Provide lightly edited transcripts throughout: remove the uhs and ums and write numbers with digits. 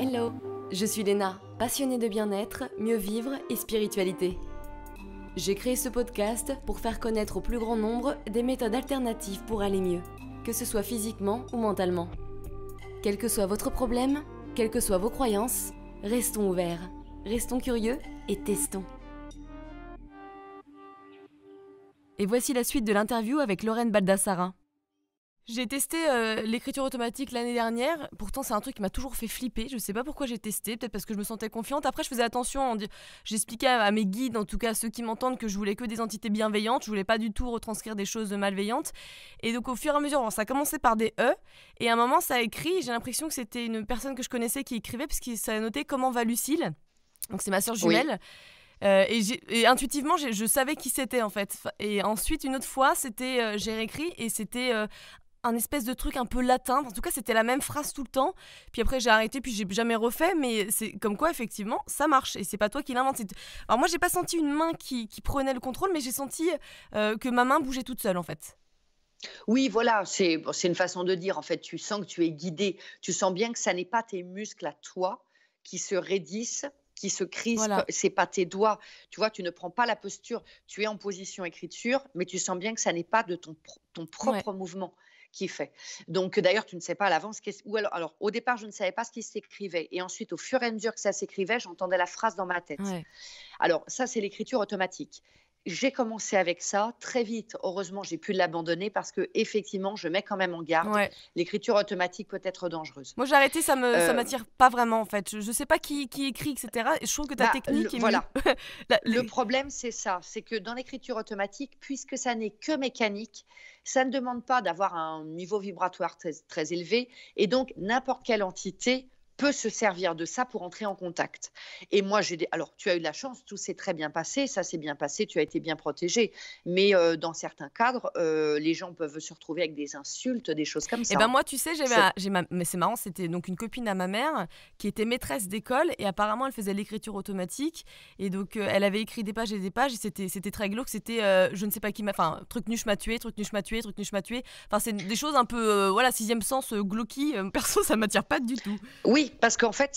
Hello, je suis Léna, passionnée de bien-être, mieux vivre et spiritualité. J'ai créé ce podcast pour faire connaître au plus grand nombre des méthodes alternatives pour aller mieux, que ce soit physiquement ou mentalement. Quel que soit votre problème, quelles que soient vos croyances, restons ouverts, restons curieux et testons. Et voici la suite de l'interview avec Lorraine Baldassara. J'ai testé l'écriture automatique l'année dernière. Pourtant, c'est un truc qui m'a toujours fait flipper. Je sais pas pourquoi j'ai testé. Peut-être parce que je me sentais confiante. Après, je faisais attention. J'expliquais à mes guides, en tout cas ceux qui m'entendent, que je voulais que des entités bienveillantes. Je voulais pas du tout retranscrire des choses malveillantes. Et donc, au fur et à mesure, ça a commencé par des E. Et à un moment, ça a écrit. J'ai l'impression que c'était une personne que je connaissais qui écrivait, parce que ça a noté comment va Lucille. Donc, c'est ma sœur jumelle. Oui. Et intuitivement, je savais qui c'était, en fait. Et ensuite, une autre fois, j'ai réécrit et c'était un espèce de truc un peu latin. En tout cas, c'était la même phrase tout le temps. Puis après, j'ai arrêté, puis j'ai jamais refait. Mais c'est comme quoi, effectivement, ça marche. Et c'est pas toi qui l'invente. Alors moi, j'ai pas senti une main qui prenait le contrôle, mais j'ai senti que ma main bougeait toute seule, en fait. Oui, voilà, c'est une façon de dire. En fait, tu sens que tu es guidé. Tu sens bien que ça n'est pas tes muscles à toi qui se raidissent, qui se crispent. Voilà. C'est pas tes doigts. Tu vois, tu ne prends pas la posture. Tu es en position écriture, mais tu sens bien que ça n'est pas de ton propre mouvement qui est fait. Donc, d'ailleurs, tu ne sais pas à l'avance. Alors, au départ, je ne savais pas ce qui s'écrivait. Et ensuite, au fur et à mesure que ça s'écrivait, j'entendais la phrase dans ma tête. Ouais. Alors, ça, c'est l'écriture automatique. J'ai commencé avec ça très vite. Heureusement, j'ai pu l'abandonner parce que effectivement, je mets quand même en garde. Ouais. L'écriture automatique peut être dangereuse. Moi, j'ai arrêté, ça m'attire pas vraiment, en fait. Je sais pas qui écrit, etc. Et je trouve que ta technique est voilà. mieux. Le problème, c'est ça. C'est que dans l'écriture automatique, puisque ça n'est que mécanique, ça ne demande pas d'avoir un niveau vibratoire très, très élevé. Et donc, n'importe quelle entité peut se servir de ça pour entrer en contact. Et moi, alors, tu as eu de la chance, tout s'est très bien passé, ça s'est bien passé, tu as été bien protégée. Mais dans certains cadres, les gens peuvent se retrouver avec des insultes, des choses comme ça. Et ben moi, tu sais, mais c'est marrant, c'était donc une copine à ma mère qui était maîtresse d'école et apparemment elle faisait l'écriture automatique et donc elle avait écrit des pages et c'était très glauque, c'était je ne sais pas qui m'a, enfin truc nuche m'a tué, truc nuche m'a tué, truc nuche m'a tué. Enfin c'est des choses un peu voilà, sixième sens glauqui. Perso, ça m'attire pas du tout. Oui, parce qu'en fait,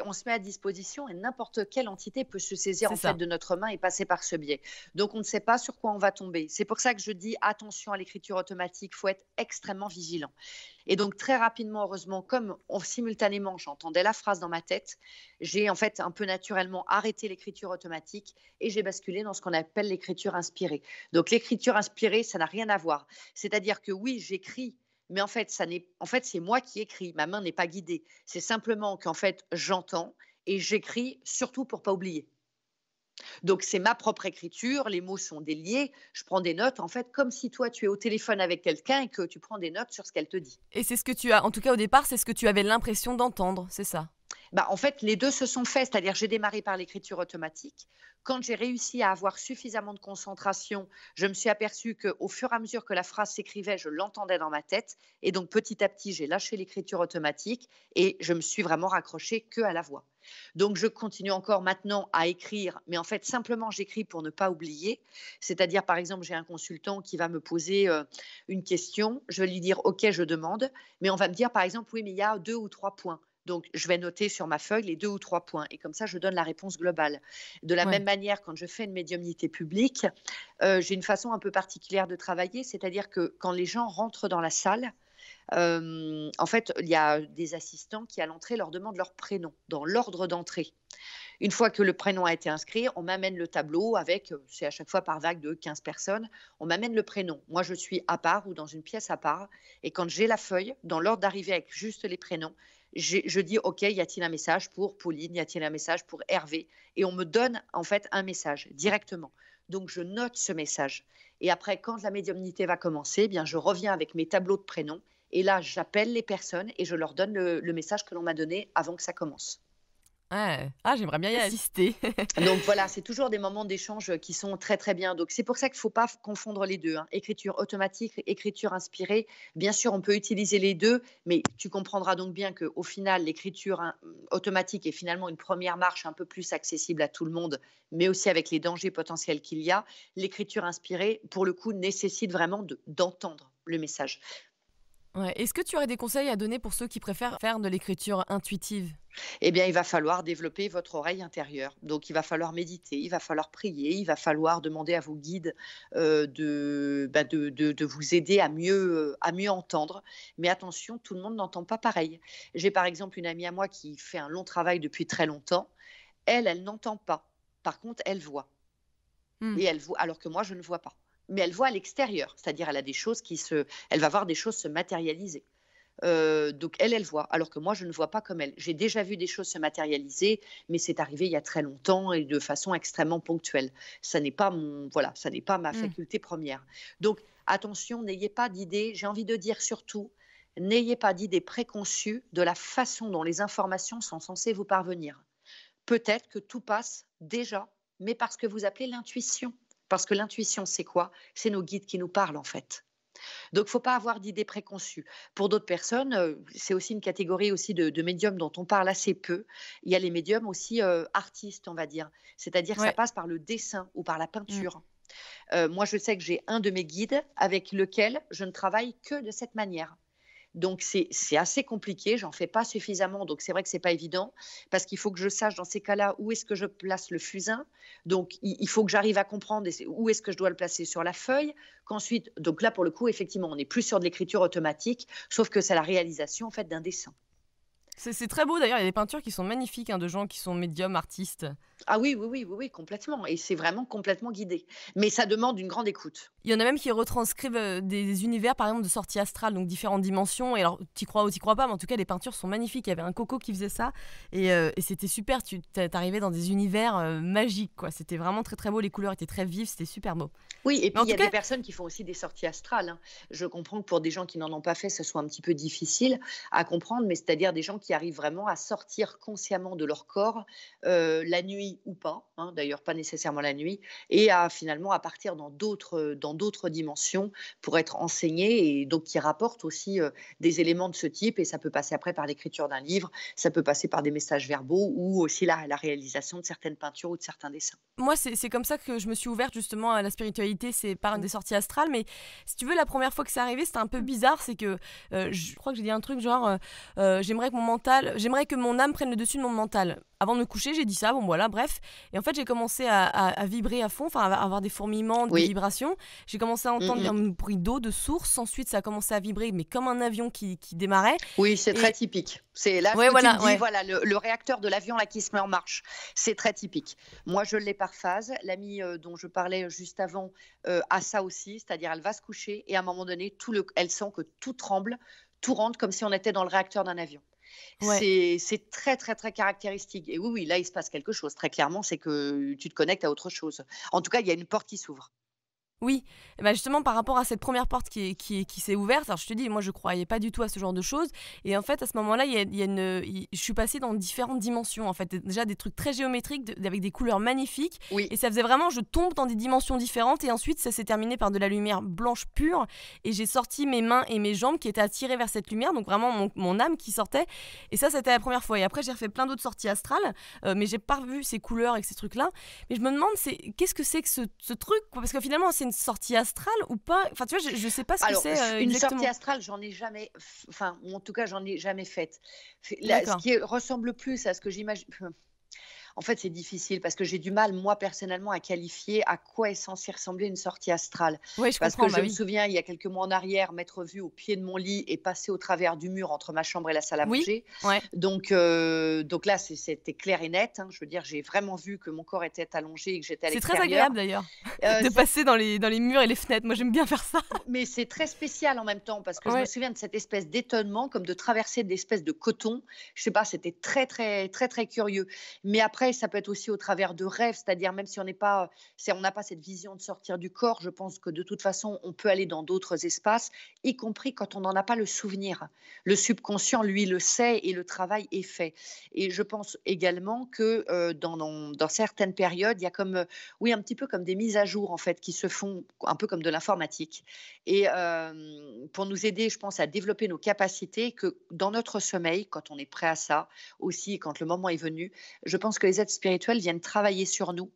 on se met à disposition et n'importe quelle entité peut se saisir fait de notre main et passer par ce biais. Donc, on ne sait pas sur quoi on va tomber. C'est pour ça que je dis attention à l'écriture automatique, il faut être extrêmement vigilant. Et donc, très rapidement, heureusement, comme simultanément, j'entendais la phrase dans ma tête, j'ai en fait un peu naturellement arrêté l'écriture automatique et j'ai basculé dans ce qu'on appelle l'écriture inspirée. Donc, l'écriture inspirée, ça n'a rien à voir. C'est-à-dire que oui, j'écris. Mais en fait, c'est moi qui écris. Ma main n'est pas guidée. C'est simplement qu'en fait, j'entends et j'écris surtout pour pas oublier. Donc, c'est ma propre écriture. Les mots sont déliés. Je prends des notes, en fait, comme si toi, tu es au téléphone avec quelqu'un et que tu prends des notes sur ce qu'elle te dit. Et c'est ce que tu as, en tout cas au départ, c'est ce que tu avais l'impression d'entendre, c'est ça? En fait, les deux se sont faits, c'est-à-dire j'ai démarré par l'écriture automatique. Quand j'ai réussi à avoir suffisamment de concentration, je me suis aperçue qu'au fur et à mesure que la phrase s'écrivait, je l'entendais dans ma tête. Et donc, petit à petit, j'ai lâché l'écriture automatique et je me suis vraiment raccrochée qu'à la voix. Donc, je continue encore maintenant à écrire, mais en fait, simplement, j'écris pour ne pas oublier. C'est-à-dire, par exemple, j'ai un consultant qui va me poser une question. Je vais lui dire, OK, je demande. Mais on va me dire, par exemple, oui, mais il y a 2 ou 3 points. Donc, je vais noter sur ma feuille les 2 ou 3 points et comme ça, je donne la réponse globale. De la même manière, quand je fais une médiumnité publique, j'ai une façon un peu particulière de travailler, c'est-à-dire que quand les gens rentrent dans la salle, en fait, il y a des assistants qui, à l'entrée, leur demandent leur prénom dans l'ordre d'entrée. Une fois que le prénom a été inscrit, on m'amène le tableau avec, c'est à chaque fois par vague de 15 personnes, on m'amène le prénom. Moi, je suis à part ou dans une pièce à part. Et quand j'ai la feuille, dans l'ordre d'arrivée avec juste les prénoms, je dis, OK, y a-t-il un message pour Pauline? Y a-t-il un message pour Hervé? Et on me donne en fait un message directement. Donc, je note ce message. Et après, quand la médiumnité va commencer, eh bien, je reviens avec mes tableaux de prénoms. Et là, j'appelle les personnes et je leur donne le message que l'on m'a donné avant que ça commence. Ouais. Ah, j'aimerais bien y assister. Donc voilà, c'est toujours des moments d'échange qui sont très très bien. Donc c'est pour ça qu'il ne faut pas confondre les deux. Écriture automatique, écriture inspirée. Bien sûr, on peut utiliser les deux, mais tu comprendras donc bien qu'au final, l'écriture automatique est finalement une première marche un peu plus accessible à tout le monde, mais aussi avec les dangers potentiels qu'il y a. L'écriture inspirée, pour le coup, nécessite vraiment d'entendre le message. Ouais. Est-ce que tu aurais des conseils à donner pour ceux qui préfèrent faire de l'écriture intuitive? Eh bien, il va falloir développer votre oreille intérieure. Donc, il va falloir méditer, il va falloir prier, il va falloir demander à vos guides de vous aider à mieux entendre. Mais attention, tout le monde n'entend pas pareil. J'ai par exemple une amie à moi qui fait un long travail depuis très longtemps. Elle n'entend pas. Par contre, elle voit. Mmh. Et elle voit, alors que moi, je ne vois pas. Mais elle voit à l'extérieur, c'est-à-dire elle va voir des choses se matérialiser. Donc elle voit, alors que moi je ne vois pas comme elle. J'ai déjà vu des choses se matérialiser, mais c'est arrivé il y a très longtemps et de façon extrêmement ponctuelle. Ça n'est pas ça n'est pas ma Mmh. faculté première. Donc attention, n'ayez pas d'idées, j'ai envie de dire surtout, n'ayez pas d'idées préconçues de la façon dont les informations sont censées vous parvenir. Peut-être que tout passe déjà, mais parce que vous appelez l'intuition. Parce que l'intuition, c'est quoi? C'est nos guides qui nous parlent en fait. Donc, il ne faut pas avoir d'idées préconçues. Pour d'autres personnes, c'est aussi une catégorie aussi de médiums dont on parle assez peu. Il y a les médiums aussi artistes, on va dire. C'est-à-dire que ça Ouais. passe par le dessin ou par la Mmh. peinture. Moi, je sais que j'ai un de mes guides avec lequel je ne travaille que de cette manière. Donc c'est assez compliqué, j'en fais pas suffisamment, donc c'est vrai que c'est pas évident parce qu'il faut que je sache dans ces cas-là où est-ce que je place le fusain. Donc il faut que j'arrive à comprendre où est-ce que je dois le placer sur la feuille, qu'ensuite donc là pour le coup effectivement, on n'est plus sur de l'écriture automatique, sauf que c'est la réalisation en fait d'un dessin. C'est très beau d'ailleurs, il y a des peintures qui sont magnifiques, hein, de gens qui sont médiums, artistes. Ah oui, oui, oui, oui, oui, complètement et c'est vraiment complètement guidé. Mais ça demande une grande écoute. Il y en a même qui retranscrivent, des univers, par exemple, de sorties astrales, donc différentes dimensions et alors tu crois ou tu crois pas, mais en tout cas les peintures sont magnifiques. Il y avait un Coco qui faisait ça et c'était super, tu arrivais dans des univers, magiques, quoi. C'était vraiment très, très beau, les couleurs étaient très vives, c'était super beau. Oui et Mais puis en il y tout a cas des personnes qui font aussi des sorties astrales, hein. Je comprends que pour des gens qui n'en ont pas fait, ce soit un petit peu difficile à comprendre, mais c'est-à-dire des gens qui arrivent vraiment à sortir consciemment de leur corps, la nuit ou pas, hein, d'ailleurs pas nécessairement la nuit et à finalement à partir dans d'autres dimensions pour être enseignés et donc qui rapportent aussi, des éléments de ce type et ça peut passer après par l'écriture d'un livre, ça peut passer par des messages verbaux ou aussi la réalisation de certaines peintures ou de certains dessins. moi, c'est comme ça que je me suis ouverte justement à la spiritualité, c'est par des sorties astrales. Mais si tu veux, la première fois que c'est arrivé, c'était un peu bizarre. C'est que je crois que j'ai dit un truc genre j'aimerais que mon âme prenne le dessus de mon mental. Avant de me coucher, j'ai dit ça, bon voilà, bref. Et en fait, j'ai commencé à vibrer à fond, enfin à avoir des fourmillements, des Oui. vibrations. J'ai commencé à Mmh entendre mh. un bruit d'eau, de source. Ensuite, ça a commencé à vibrer, mais comme un avion qui démarrait. Oui, c'est très Et typique. C'est là ouais, où tu me voilà, dis, ouais. voilà, le réacteur de l'avion là qui se met en marche. C'est très typique. Moi, je l'ai par phase. L'amie, dont je parlais juste avant, a ça aussi, c'est-à-dire elle va se coucher et à un moment donné, elle sent que tout tremble, tout rentre comme si on était dans le réacteur d'un avion. Ouais. C'est très, très, très caractéristique et oui, oui, là, il se passe quelque chose. Très clairement, c'est que tu te connectes à autre chose. En tout cas, il y a une porte qui s'ouvre. Oui, et bah, justement par rapport à cette première porte qui s'est ouverte, alors je te dis, moi je croyais pas du tout à ce genre de choses et en fait à ce moment-là, je suis passée dans différentes dimensions en fait, déjà des trucs très géométriques avec des couleurs magnifiques Oui. et ça faisait vraiment je tombe dans des dimensions différentes et ensuite ça s'est terminé par de la lumière blanche pure et j'ai sorti mes mains et mes jambes qui étaient attirées vers cette lumière, donc vraiment mon âme qui sortait et ça c'était la première fois et après j'ai refait plein d'autres sorties astrales mais j'ai pas revu ces couleurs et ces trucs-là. Mais je me demande, qu'est-ce que c'est que ce truc, quoi? Parce que finalement, c'est une sortie astrale ou pas? Enfin, tu vois, je sais pas ce que Alors, c'est une sortie exactement. astrale, j'en ai jamais enfin, ou en tout cas, j'en ai jamais faite. Ce D'accord. qui ressemble plus à ce que j'imagine. En fait, c'est difficile parce que j'ai du mal, moi, personnellement, à qualifier à quoi est censée ressembler une sortie astrale. Oui, je Parce que comprends, je bah me oui. souviens, il y a quelques mois en arrière, m'être vue au pied de mon lit et passer au travers du mur entre ma chambre et la salle à Oui, manger. ouais. Donc là, c'était clair et net, hein. Je veux dire, j'ai vraiment vu que mon corps était allongé et que j'étais à C'est très l'extérieur. agréable d'ailleurs de C'est passer dans les murs et les fenêtres. Moi, j'aime bien faire ça. mais c'est très spécial en même temps parce que je me Ouais. souviens de cette espèce d'étonnement, comme de traverser de l'espèce de coton. Je sais pas, c'était très, très, très, très curieux. Mais après, ça peut être aussi au travers de rêves, c'est-à-dire même si on n'a pas cette vision de sortir du corps, je pense que de toute façon, on peut aller dans d'autres espaces, y compris quand on n'en a pas le souvenir. Le subconscient, lui, le sait et le travail est fait. Et je pense également que dans certaines périodes, il y a comme, oui, un petit peu comme des mises à jour en fait qui se font un peu comme de l'informatique et pour nous aider, je pense, à développer nos capacités que dans notre sommeil, quand on est prêt à ça, aussi quand le moment est venu, je pense que les aides spirituelles viennent travailler sur nous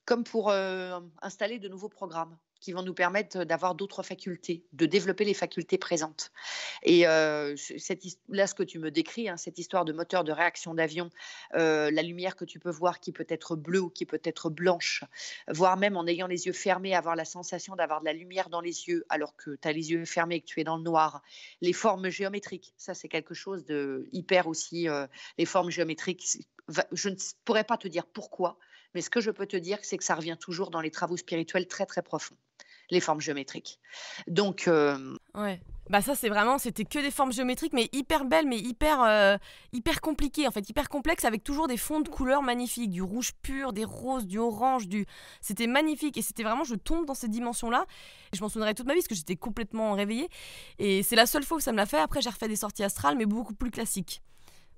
comme pour, installer de nouveaux programmes qui vont nous permettre d'avoir d'autres facultés, de développer les facultés présentes. Et là, ce que tu me décris, hein, cette histoire de moteur de réaction d'avion, la lumière que tu peux voir qui peut être bleue ou qui peut être blanche, voire même en ayant les yeux fermés, avoir la sensation d'avoir de la lumière dans les yeux alors que tu as les yeux fermés et que tu es dans le noir. Les formes géométriques, ça c'est quelque chose de hyper aussi. Les formes géométriques, je ne pourrais pas te dire pourquoi, mais ce que je peux te dire, c'est que ça revient toujours dans les travaux spirituels très très profonds, les formes géométriques. Donc, Ouais. Bah ça c'était que des formes géométriques mais hyper belles mais hyper compliquées en fait, hyper complexes avec toujours des fonds de couleurs magnifiques, du rouge pur, des roses, du orange, c'était magnifique et c'était vraiment je tombe dans ces dimensions-là et je m'en souviendrai toute ma vie parce que j'étais complètement réveillée et c'est la seule fois où ça me l'a fait. Après j'ai refait des sorties astrales mais beaucoup plus classiques.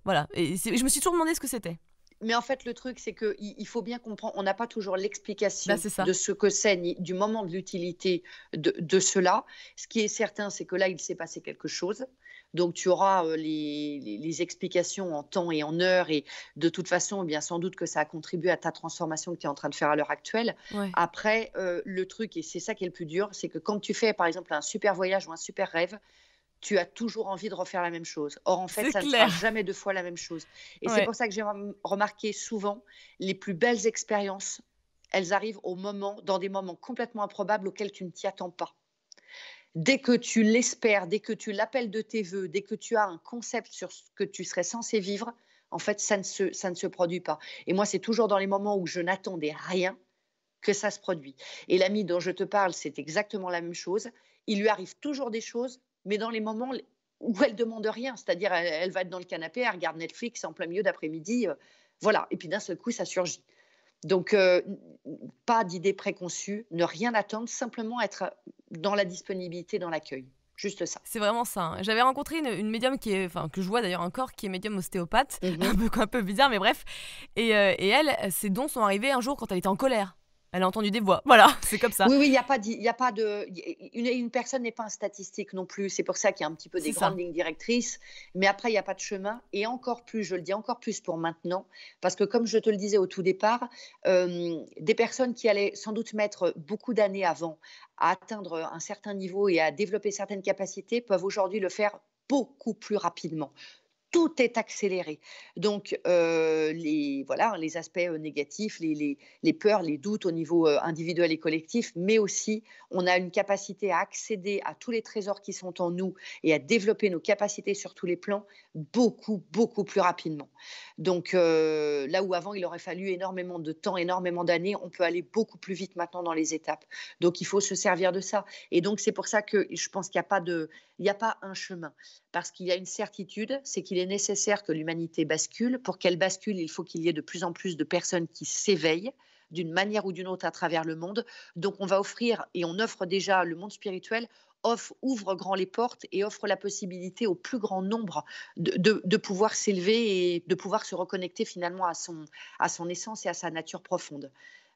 Voilà, et je me suis toujours demandé ce que c'était. mais en fait, le truc, c'est qu'il faut bien comprendre, on n'a pas toujours Bah l'explication c'est ça. de ce que c'est, ni du moment de l'utilité de cela. Ce qui est certain, c'est que là, il s'est passé quelque chose. Donc, tu auras les explications en temps et en heure. Et de toute façon, eh bien, sans doute que ça a contribué à ta transformation que tu es en train de faire à l'heure actuelle. Ouais. Après, le truc, et c'est ça qui est le plus dur, c'est que quand tu fais, par exemple, un super voyage ou un super rêve, tu as toujours envie de refaire la même chose. Or, en fait, C'est ça ne sera clair. jamais 2 fois la même chose. Et c'est Ouais. pour ça que j'ai remarqué souvent, les plus belles expériences, elles arrivent dans des moments complètement improbables auxquels tu ne t'y attends pas. Dès que tu l'espères, dès que tu l'appelles de tes voeux, dès que tu as un concept sur ce que tu serais censé vivre, en fait, ça ne se produit pas. Et moi, c'est toujours dans les moments où je n'attendais rien que ça se produit. Et l'ami dont je te parle, c'est exactement la même chose. Il lui arrive toujours des choses, mais dans les moments où elle demande rien, c'est-à-dire elle va être dans le canapé, elle regarde Netflix en plein milieu d'après-midi, voilà, et puis d'un seul coup, ça surgit. Donc, pas d'idée préconçue, ne rien attendre, simplement être dans la disponibilité, dans l'accueil. Juste ça. C'est vraiment ça, hein. J'avais rencontré une médium que je vois d'ailleurs encore, qui est médium ostéopathe, Mhm. un peu bizarre, mais bref. Et elle, ses dons sont arrivés un jour quand elle était en colère. Elle a entendu des voix. Voilà, c'est comme ça. Oui, oui, il y a pas de une personne n'est pas un statistique non plus. C'est pour ça qu'il y a un petit peu des C'est grandes ça. lignes directrices, mais après il y a pas de chemin et encore plus, je le dis encore plus pour maintenant, parce que comme je te le disais au tout départ, des personnes qui allaient sans doute mettre beaucoup d'années avant à atteindre un certain niveau et à développer certaines capacités peuvent aujourd'hui le faire beaucoup plus rapidement. Tout est accéléré. Donc, voilà, les aspects négatifs, les peurs, les doutes au niveau individuel et collectif, mais aussi on a une capacité à accéder à tous les trésors qui sont en nous et à développer nos capacités sur tous les plans beaucoup, beaucoup plus rapidement. Donc, là où avant il aurait fallu énormément de temps, énormément d'années, on peut aller beaucoup plus vite maintenant dans les étapes. Donc, il faut se servir de ça. Et donc, c'est pour ça que je pense qu'il n'y a pas un chemin. Parce qu'il y a une certitude, c'est qu'il est nécessaire que l'humanité bascule. Pour qu'elle bascule, il faut qu'il y ait de plus en plus de personnes qui s'éveillent d'une manière ou d'une autre à travers le monde. Donc on va offrir, et on offre déjà, le monde spirituel ouvre grand les portes et offre la possibilité au plus grand nombre de pouvoir s'élever et de pouvoir se reconnecter finalement à son essence et à sa nature profonde.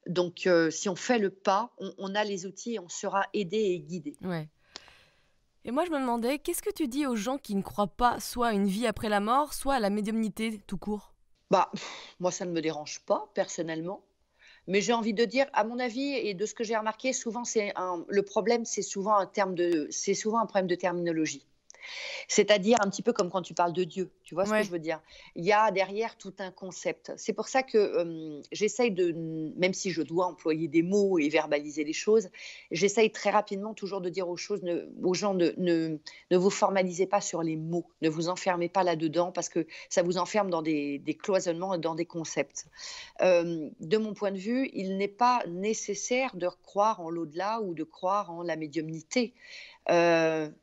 Donc si on fait le pas, on a les outils et on sera aidé et guidé. Ouais. Et moi, je me demandais, qu'est-ce que tu dis aux gens qui ne croient pas soit à une vie après la mort, soit à la médiumnité tout court? Bah, moi, ça ne me dérange pas personnellement. Mais j'ai envie de dire, à mon avis et de ce que j'ai remarqué, souvent le problème, c'est souvent un problème de terminologie. C'est-à-dire un petit peu comme quand tu parles de Dieu, tu vois ce que je Ouais. veux dire? Il y a derrière tout un concept. C'est pour ça que, j'essaye même si je dois employer des mots et verbaliser les choses, j'essaye très rapidement toujours de dire aux gens ne vous formalisez pas sur les mots, ne vous enfermez pas là-dedans parce que ça vous enferme dans des cloisonnements et dans des concepts. De mon point de vue, il n'est pas nécessaire de croire en l'au-delà ou de croire en la médiumnité.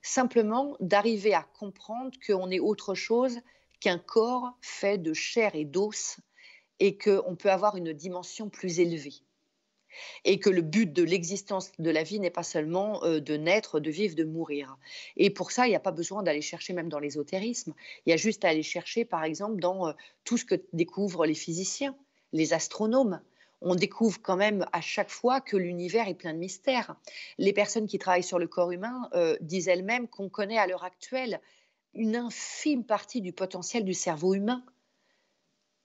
Simplement d'arriver à comprendre qu'on est autre chose qu'un corps fait de chair et d'os et qu'on peut avoir une dimension plus élevée. Et que le but de l'existence de la vie n'est pas seulement de naître, de vivre, de mourir. Et pour ça, il n'y a pas besoin d'aller chercher même dans l'ésotérisme. Il y a juste à aller chercher, par exemple, dans tout ce que découvrent les physiciens, les astronomes. On découvre quand même à chaque fois que l'univers est plein de mystères. Les personnes qui travaillent sur le corps humain disent elles-mêmes qu'on connaît à l'heure actuelle une infime partie du potentiel du cerveau humain.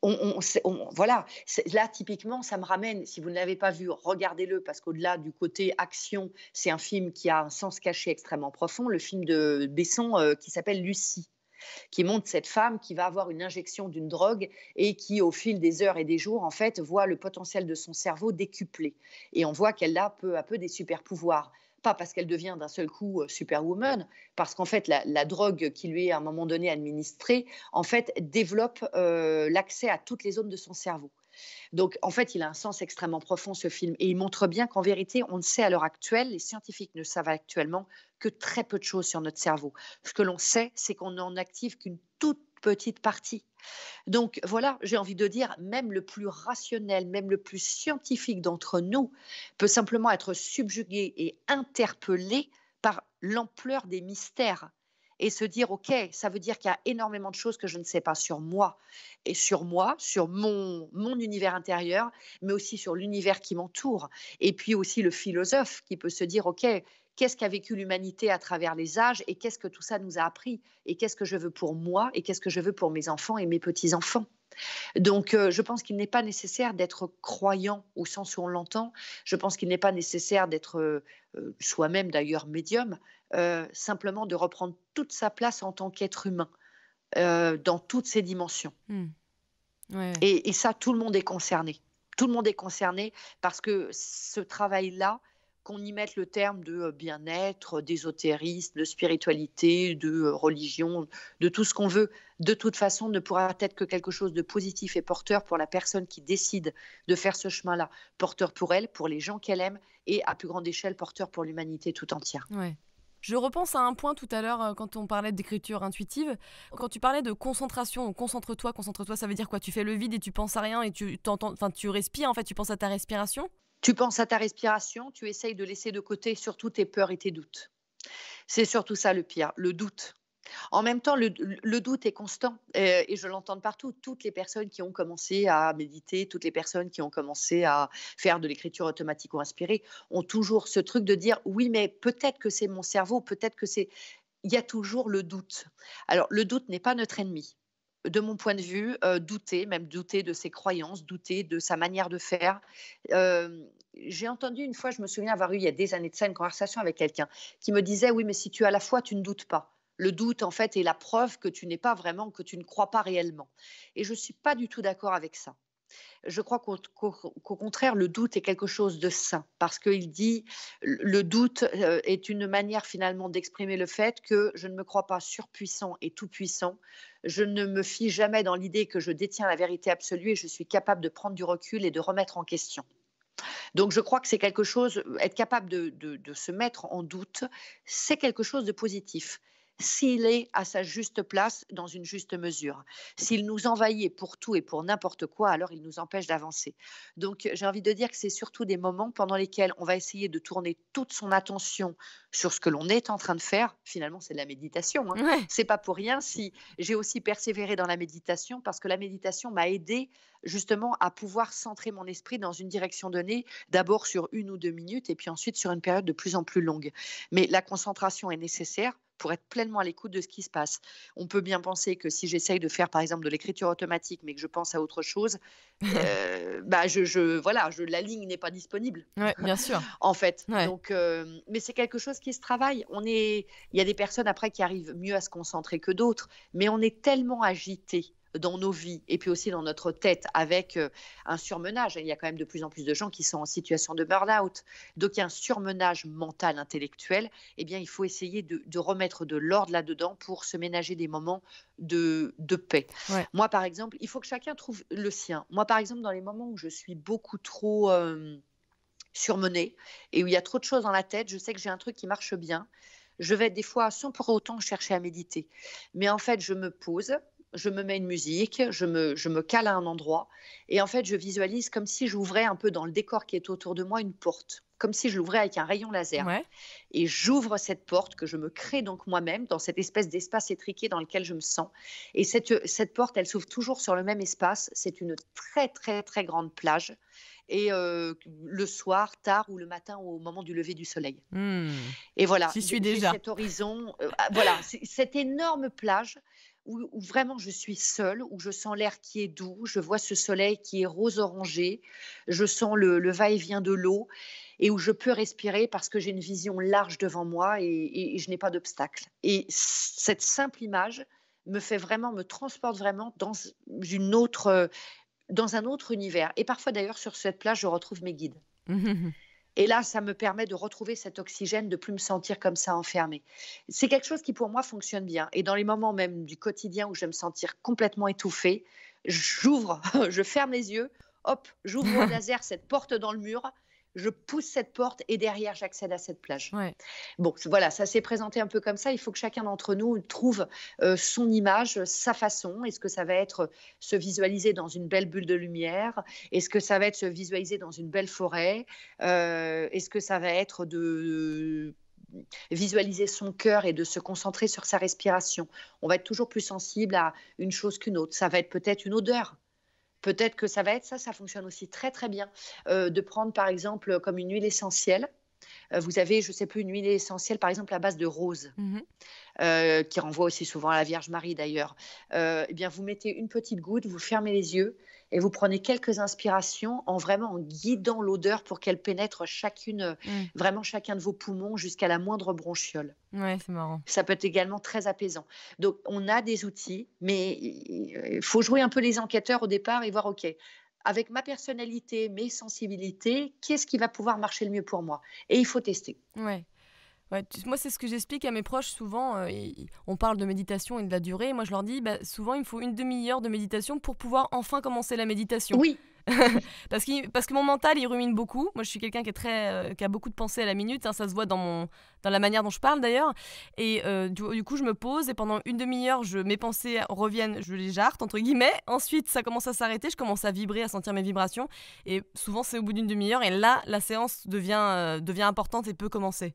Voilà, là, typiquement, ça me ramène, si vous ne l'avez pas vu, regardez-le, parce qu'au-delà du côté action, c'est un film qui a un sens caché extrêmement profond, le film de Besson qui s'appelle Lucie, qui montre cette femme qui va avoir une injection d'une drogue et qui, au fil des heures et des jours, en fait, voit le potentiel de son cerveau décuplé. Et on voit qu'elle a peu à peu des super pouvoirs. Pas parce qu'elle devient d'un seul coup superwoman, parce qu'en fait, la drogue qui lui est à un moment donné administrée, en fait, développe l'accès à toutes les zones de son cerveau. Donc, en fait, il a un sens extrêmement profond, ce film. Et il montre bien qu'en vérité, on ne sait à l'heure actuelle, les scientifiques ne savent actuellement que très peu de choses sur notre cerveau. Ce que l'on sait, c'est qu'on n'en active qu'une toute petite partie. Donc voilà, j'ai envie de dire, même le plus rationnel, même le plus scientifique d'entre nous peut simplement être subjugué et interpellé par l'ampleur des mystères et se dire, OK, ça veut dire qu'il y a énormément de choses que je ne sais pas sur moi et sur moi, sur mon univers intérieur, mais aussi sur l'univers qui m'entoure. Et puis aussi le philosophe qui peut se dire, OK, qu'est-ce qu'a vécu l'humanité à travers les âges et qu'est-ce que tout ça nous a appris et qu'est-ce que je veux pour moi et qu'est-ce que je veux pour mes enfants et mes petits-enfants. Donc, je pense qu'il n'est pas nécessaire d'être croyant au sens où on l'entend. Je pense qu'il n'est pas nécessaire d'être, soi-même d'ailleurs médium, simplement de reprendre toute sa place en tant qu'être humain, dans toutes ses dimensions. Mmh. Ouais. Et ça, tout le monde est concerné. Tout le monde est concerné parce que ce travail-là, qu'on y mette le terme de bien-être, d'ésotérisme, de spiritualité, de religion, de tout ce qu'on veut, de toute façon, ne pourra être que quelque chose de positif et porteur pour la personne qui décide de faire ce chemin-là. Porteur pour elle, pour les gens qu'elle aime et à plus grande échelle, porteur pour l'humanité tout entière. Ouais. Je repense à un point tout à l'heure quand on parlait d'écriture intuitive. Quand tu parlais de concentration, donc concentre-toi, ça veut dire quoi? Tu fais le vide et tu penses à rien et tu t'entends, enfin tu respires en fait, tu penses à ta respiration? Tu penses à ta respiration, tu essayes de laisser de côté surtout tes peurs et tes doutes. C'est surtout ça le pire, le doute. En même temps, le doute est constant et je l'entends de partout. Toutes les personnes qui ont commencé à méditer, toutes les personnes qui ont commencé à faire de l'écriture automatique ou inspirée ont toujours ce truc de dire oui, mais peut-être que c'est mon cerveau, peut-être que c'est. Il y a toujours le doute. Alors, le doute n'est pas notre ennemi. De mon point de vue, douter, même douter de ses croyances, douter de sa manière de faire. J'ai entendu une fois, je me souviens avoir eu il y a des années de ça, une conversation avec quelqu'un qui me disait: «Oui, mais si tu as la foi, tu ne doutes pas. Le doute, en fait, est la preuve que tu n'es pas vraiment, que tu ne crois pas réellement» et je ne suis pas du tout d'accord avec ça. Je crois qu'au contraire, le doute est quelque chose de sain parce qu'il dit le doute est une manière finalement d'exprimer le fait que je ne me crois pas surpuissant et tout-puissant. Je ne me fie jamais dans l'idée que je détiens la vérité absolue et je suis capable de prendre du recul et de remettre en question. Donc je crois que c'est quelque chose, être capable de se mettre en doute, c'est quelque chose de positif. S'il est à sa juste place, dans une juste mesure. S'il nous envahit pour tout et pour n'importe quoi, alors il nous empêche d'avancer. Donc j'ai envie de dire que c'est surtout des moments pendant lesquels on va essayer de tourner toute son attention sur ce que l'on est en train de faire. Finalement, c'est de la méditation, hein. Ouais. C'est pas pour rien si j'ai aussi persévéré dans la méditation, parce que la méditation m'a aidé justement à pouvoir centrer mon esprit dans une direction donnée, d'abord sur 1 ou 2 minutes et puis ensuite sur une période de plus en plus longue. Mais la concentration est nécessaire pour être pleinement à l'écoute de ce qui se passe. On peut bien penser que si j'essaye de faire, par exemple, de l'écriture automatique, mais que je pense à autre chose, bah, voilà, la ligne n'est pas disponible, Ouais, bien sûr. en fait. Ouais. Donc, mais c'est quelque chose qui se travaille. Il y a des personnes après qui arrivent mieux à se concentrer que d'autres, mais on est tellement agité dans nos vies et puis aussi dans notre tête avec un surmenage. Il y a quand même de plus en plus de gens qui sont en situation de burn-out. Donc, il y a un surmenage mental, intellectuel. Eh bien, il faut essayer de remettre de l'ordre là-dedans pour se ménager des moments de paix. Ouais. Moi, par exemple, il faut que chacun trouve le sien. Moi, par exemple, dans les moments où je suis beaucoup trop surmenée et où il y a trop de choses dans la tête, je sais que j'ai un truc qui marche bien. Je vais des fois, sans pour autant chercher à méditer. Mais en fait, je me pose, je me mets une musique, je me cale à un endroit et en fait, je visualise comme si j'ouvrais un peu dans le décor qui est autour de moi une porte, comme si je l'ouvrais avec un rayon laser. Ouais. Et j'ouvre cette porte que je me crée donc moi-même dans cette espèce d'espace étriqué dans lequel je me sens. Et cette porte, elle s'ouvre toujours sur le même espace. C'est une très, très, très grande plage. Et le soir, tard ou le matin au moment du lever du soleil. Mmh. Et voilà, J'y suis j'ai déjà. cet horizon, voilà, c'est cette énorme plage où vraiment je suis seule, où je sens l'air qui est doux, je vois ce soleil qui est rose orangé, je sens le va-et-vient de l'eau et où je peux respirer parce que j'ai une vision large devant moi et je n'ai pas d'obstacle. Et cette simple image me transporte vraiment une autre, dans un autre univers. Et parfois d'ailleurs sur cette plage, je retrouve mes guides. Et là, ça me permet de retrouver cet oxygène, de plus me sentir comme ça enfermée. C'est quelque chose qui pour moi fonctionne bien. Et dans les moments même du quotidien où je vais me sentir complètement étouffée, j'ouvre, je ferme les yeux, hop, j'ouvre au laser cette porte dans le mur, je pousse cette porte et derrière, j'accède à cette plage. Ouais. Bon, voilà, ça s'est présenté un peu comme ça. Il faut que chacun d'entre nous trouve son image, sa façon. Est-ce que ça va être se visualiser dans une belle bulle de lumière? Est-ce que ça va être se visualiser dans une belle forêt? Est-ce que ça va être de visualiser son cœur et de se concentrer sur sa respiration? On va être toujours plus sensible à une chose qu'une autre. Ça va être peut-être une odeur. Peut-être que ça va être ça fonctionne aussi très, très bien, de prendre par exemple, comme une huile essentielle. Vous avez, je ne sais plus, une huile essentielle, par exemple, à base de rose, Mmh. qui renvoie aussi souvent à la Vierge Marie d'ailleurs. Eh bien, vous mettez une petite goutte, vous fermez les yeux et vous prenez quelques inspirations en guidant l'odeur pour qu'elle pénètre Mmh. vraiment chacun de vos poumons jusqu'à la moindre bronchiole. Ouais, c'est marrant. Ça peut être également très apaisant. Donc, on a des outils, mais il faut jouer un peu les enquêteurs au départ et voir, OK, avec ma personnalité, mes sensibilités, qu'est-ce qui va pouvoir marcher le mieux pour moi? Et il faut tester. Ouais. Ouais, moi, c'est ce que j'explique à mes proches souvent. On parle de méditation et de la durée. Moi, je leur dis, bah, souvent, il me faut une demi-heure de méditation pour pouvoir enfin commencer la méditation. Oui, Parce que mon mental, il rumine beaucoup. Moi, je suis quelqu'un qui a beaucoup de pensées à la minute, hein, ça se voit dans la manière dont je parle d'ailleurs. Et du coup, je me pose et pendant une demi-heure, mes pensées reviennent, je les jarte, entre guillemets. Ensuite, ça commence à s'arrêter, je commence à vibrer, à sentir mes vibrations. Et souvent, c'est au bout d'une demi-heure. Et là, la séance devient importante et peut commencer.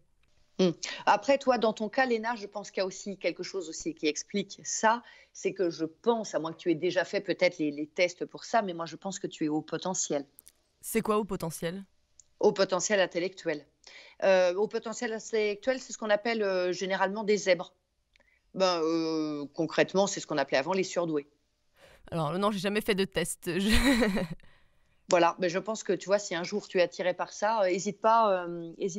mmh. Après, toi, dans ton cas, Léna, je pense qu'il y a aussi quelque chose aussi qui explique ça, c'est que je pense, à moins que tu aies déjà fait peut-être les tests pour ça, mais moi, je pense que tu es au potentiel. C'est quoi au potentiel? Au potentiel intellectuel. Au potentiel intellectuel, c'est ce qu'on appelle, généralement des zèbres. Ben, concrètement, c'est ce qu'on appelait avant les surdoués. Alors non, j'ai jamais fait de test. Voilà, mais je pense que tu vois, si un jour tu es attiré par ça, hésite pas, il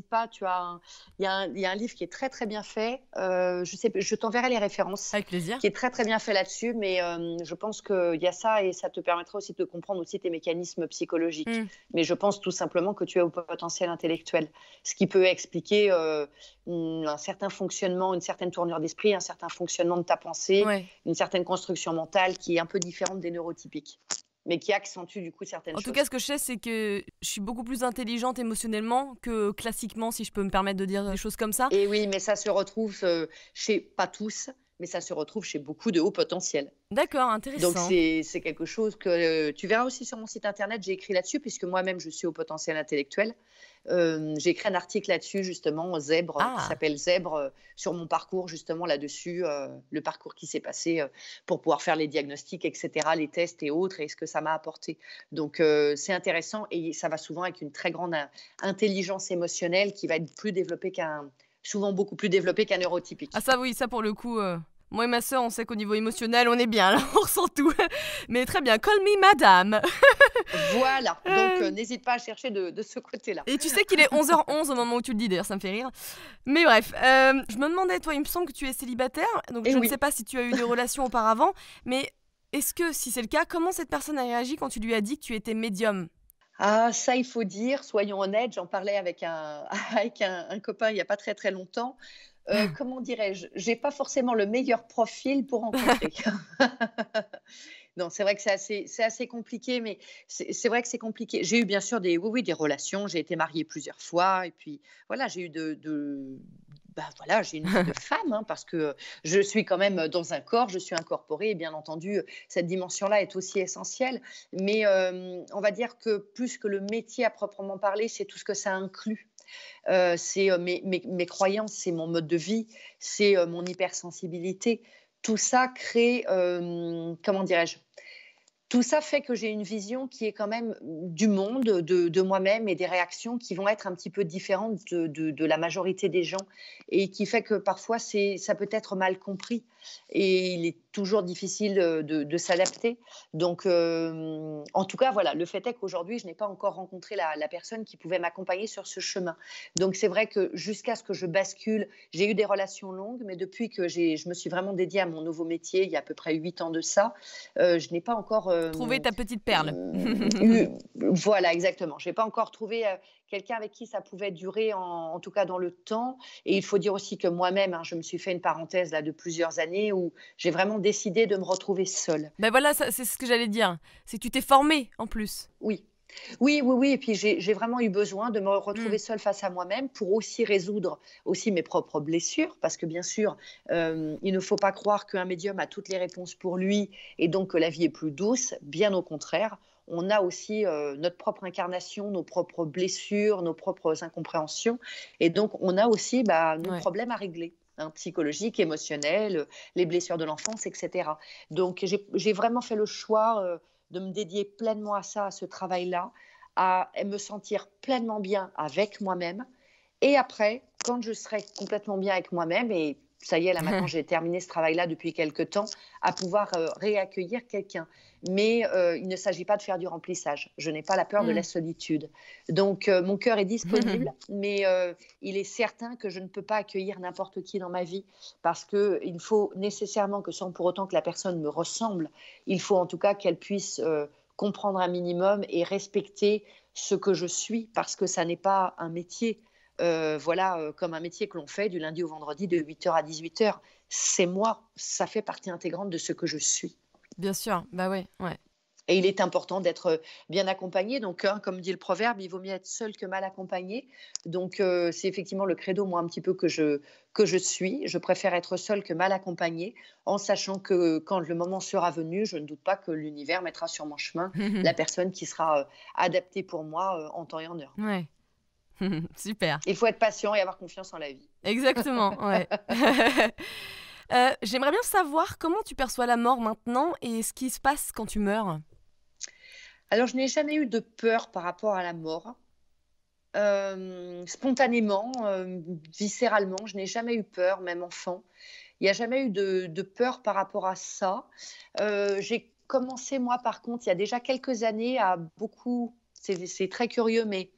y a un livre qui est très, très bien fait, je t'enverrai les références, Avec plaisir. qui est très, très bien fait là-dessus, mais je pense qu'il y a ça et ça te permettra aussi de comprendre aussi tes mécanismes psychologiques. Mm. Mais je pense tout simplement que tu es au potentiel intellectuel, ce qui peut expliquer, un certain fonctionnement, une certaine tournure d'esprit, un certain fonctionnement de ta pensée, Ouais. une certaine construction mentale qui est un peu différente des neurotypiques, mais qui accentue du coup certaines En tout choses. cas, ce que je sais, c'est que je suis beaucoup plus intelligente émotionnellement que classiquement, si je peux me permettre de dire des choses comme ça. Et oui, mais ça se retrouve, chez pas tous, mais ça se retrouve chez beaucoup de hauts potentiels. D'accord, Donc intéressant. c'est quelque chose que, tu verras aussi sur mon site internet, j'ai écrit là-dessus puisque moi-même je suis au potentiel intellectuel. J'ai écrit un article là-dessus justement, Zèbre, qui Ah, s'appelle Zèbre, sur mon parcours justement là-dessus, le parcours qui s'est passé, pour pouvoir faire les diagnostics et cetera, les tests et autres et ce que ça m'a apporté. Donc c'est intéressant et ça va souvent avec une très grande intelligence émotionnelle qui va être souvent beaucoup plus développée qu'un neurotypique. ah ça oui, ça pour le coup. Moi et ma sœur, on sait qu'au niveau émotionnel, on est bien, là, on ressent tout. Mais très bien, call me madame. Voilà, donc Euh, n'hésite pas à chercher de ce côté-là. Et tu sais qu'il est 11h11 au moment où tu le dis, d'ailleurs, ça me fait rire. Mais bref, je me demandais, toi, il me semble que tu es célibataire, donc Et je ne sais oui. pas si tu as eu des relations auparavant, mais est-ce que, si c'est le cas, comment cette personne a réagi quand tu lui as dit que tu étais médium? Ah ça, il faut dire, soyons honnêtes, j'en parlais avec un avec un copain il n'y a pas très, très longtemps. Comment dirais-je? J'ai pas forcément le meilleur profil pour rencontrer. Non, c'est vrai que c'est assez compliqué, mais c'est vrai que c'est compliqué. J'ai eu bien sûr des relations, j'ai été mariée plusieurs fois et puis voilà, j'ai eu bah, voilà, j'ai une vie de femme, hein, parce que je suis quand même dans un corps, je suis incorporée et bien entendu, cette dimension-là est aussi essentielle. Mais, on va dire que plus que le métier à proprement parler, c'est tout ce que ça inclut. C'est, mes croyances, c'est mon mode de vie, c'est, mon hypersensibilité. Tout ça crée, comment dirais-je? Tout ça fait que j'ai une vision qui est quand même du monde, de moi-même et des réactions qui vont être un petit peu différentes de la majorité des gens et qui fait que parfois ça peut être mal compris et il est toujours difficile de s'adapter. Donc, en tout cas, voilà, le fait est qu'aujourd'hui, je n'ai pas encore rencontré la personne qui pouvait m'accompagner sur ce chemin. Donc, c'est vrai que jusqu'à ce que je bascule, j'ai eu des relations longues, mais depuis que je me suis vraiment dédiée à mon nouveau métier, il y a à peu près 8 ans de ça, je n'ai pas encore Trouver ta petite perle. voilà, exactement. Je n'ai pas encore trouvé quelqu'un avec qui ça pouvait durer, en tout cas dans le temps. Et il faut dire aussi que moi-même, hein, je me suis fait une parenthèse là, de plusieurs années où j'ai vraiment décidé de me retrouver seule. Ben voilà, c'est ce que j'allais dire. C'est que tu t'es formée en plus. Oui. Oui, oui, oui. Et puis j'ai vraiment eu besoin de me Mm. retrouver seule face à moi-même pour aussi résoudre aussi mes propres blessures. Parce que bien sûr, il ne faut pas croire qu'un médium a toutes les réponses pour lui et donc que la vie est plus douce. Bien au contraire. On a aussi notre propre incarnation, nos propres blessures, nos propres incompréhensions. Et donc, on a aussi nos Ouais. problèmes à régler, hein, psychologiques, émotionnels, les blessures de l'enfance, etc. Donc, j'ai vraiment fait le choix de me dédier pleinement à ça, à ce travail-là, à me sentir pleinement bien avec moi-même. Et après, quand je serai complètement bien avec moi-même, et ça y est, là maintenant j'ai terminé ce travail-là depuis quelques temps, à pouvoir réaccueillir quelqu'un. Mais il ne s'agit pas de faire du remplissage. Je n'ai pas la peur de la Mm. solitude. Donc mon cœur est disponible, mais il est certain que je ne peux pas accueillir n'importe qui dans ma vie parce qu'il faut nécessairement que, sans pour autant que la personne me ressemble, il faut en tout cas qu'elle puisse comprendre un minimum et respecter ce que je suis, parce que ça n'est pas un métier. Voilà, comme un métier que l'on fait du lundi au vendredi de 8 heures à 18 heures. C'est moi, ça fait partie intégrante de ce que je suis. Bien sûr, bah ouais, ouais. Et il est important d'être bien accompagné. Donc, hein, comme dit le proverbe, il vaut mieux être seul que mal accompagné. Donc, c'est effectivement le credo, moi, un petit peu que je suis. Je préfère être seule que mal accompagnée, en sachant que quand le moment sera venu, je ne doute pas que l'univers mettra sur mon chemin la personne qui sera adaptée pour moi en temps et en heure. Ouais. Super. Il faut être patient et avoir confiance en la vie. Exactement, ouais. J'aimerais bien savoir comment tu perçois la mort maintenant et ce qui se passe quand tu meurs. Alors, je n'ai jamais eu de peur par rapport à la mort. Spontanément, viscéralement, je n'ai jamais eu peur, même enfant. Il n'y a jamais eu de peur par rapport à ça. J'ai commencé, moi, par contre, il y a déjà quelques années, à beaucoup, c'est très curieux, mais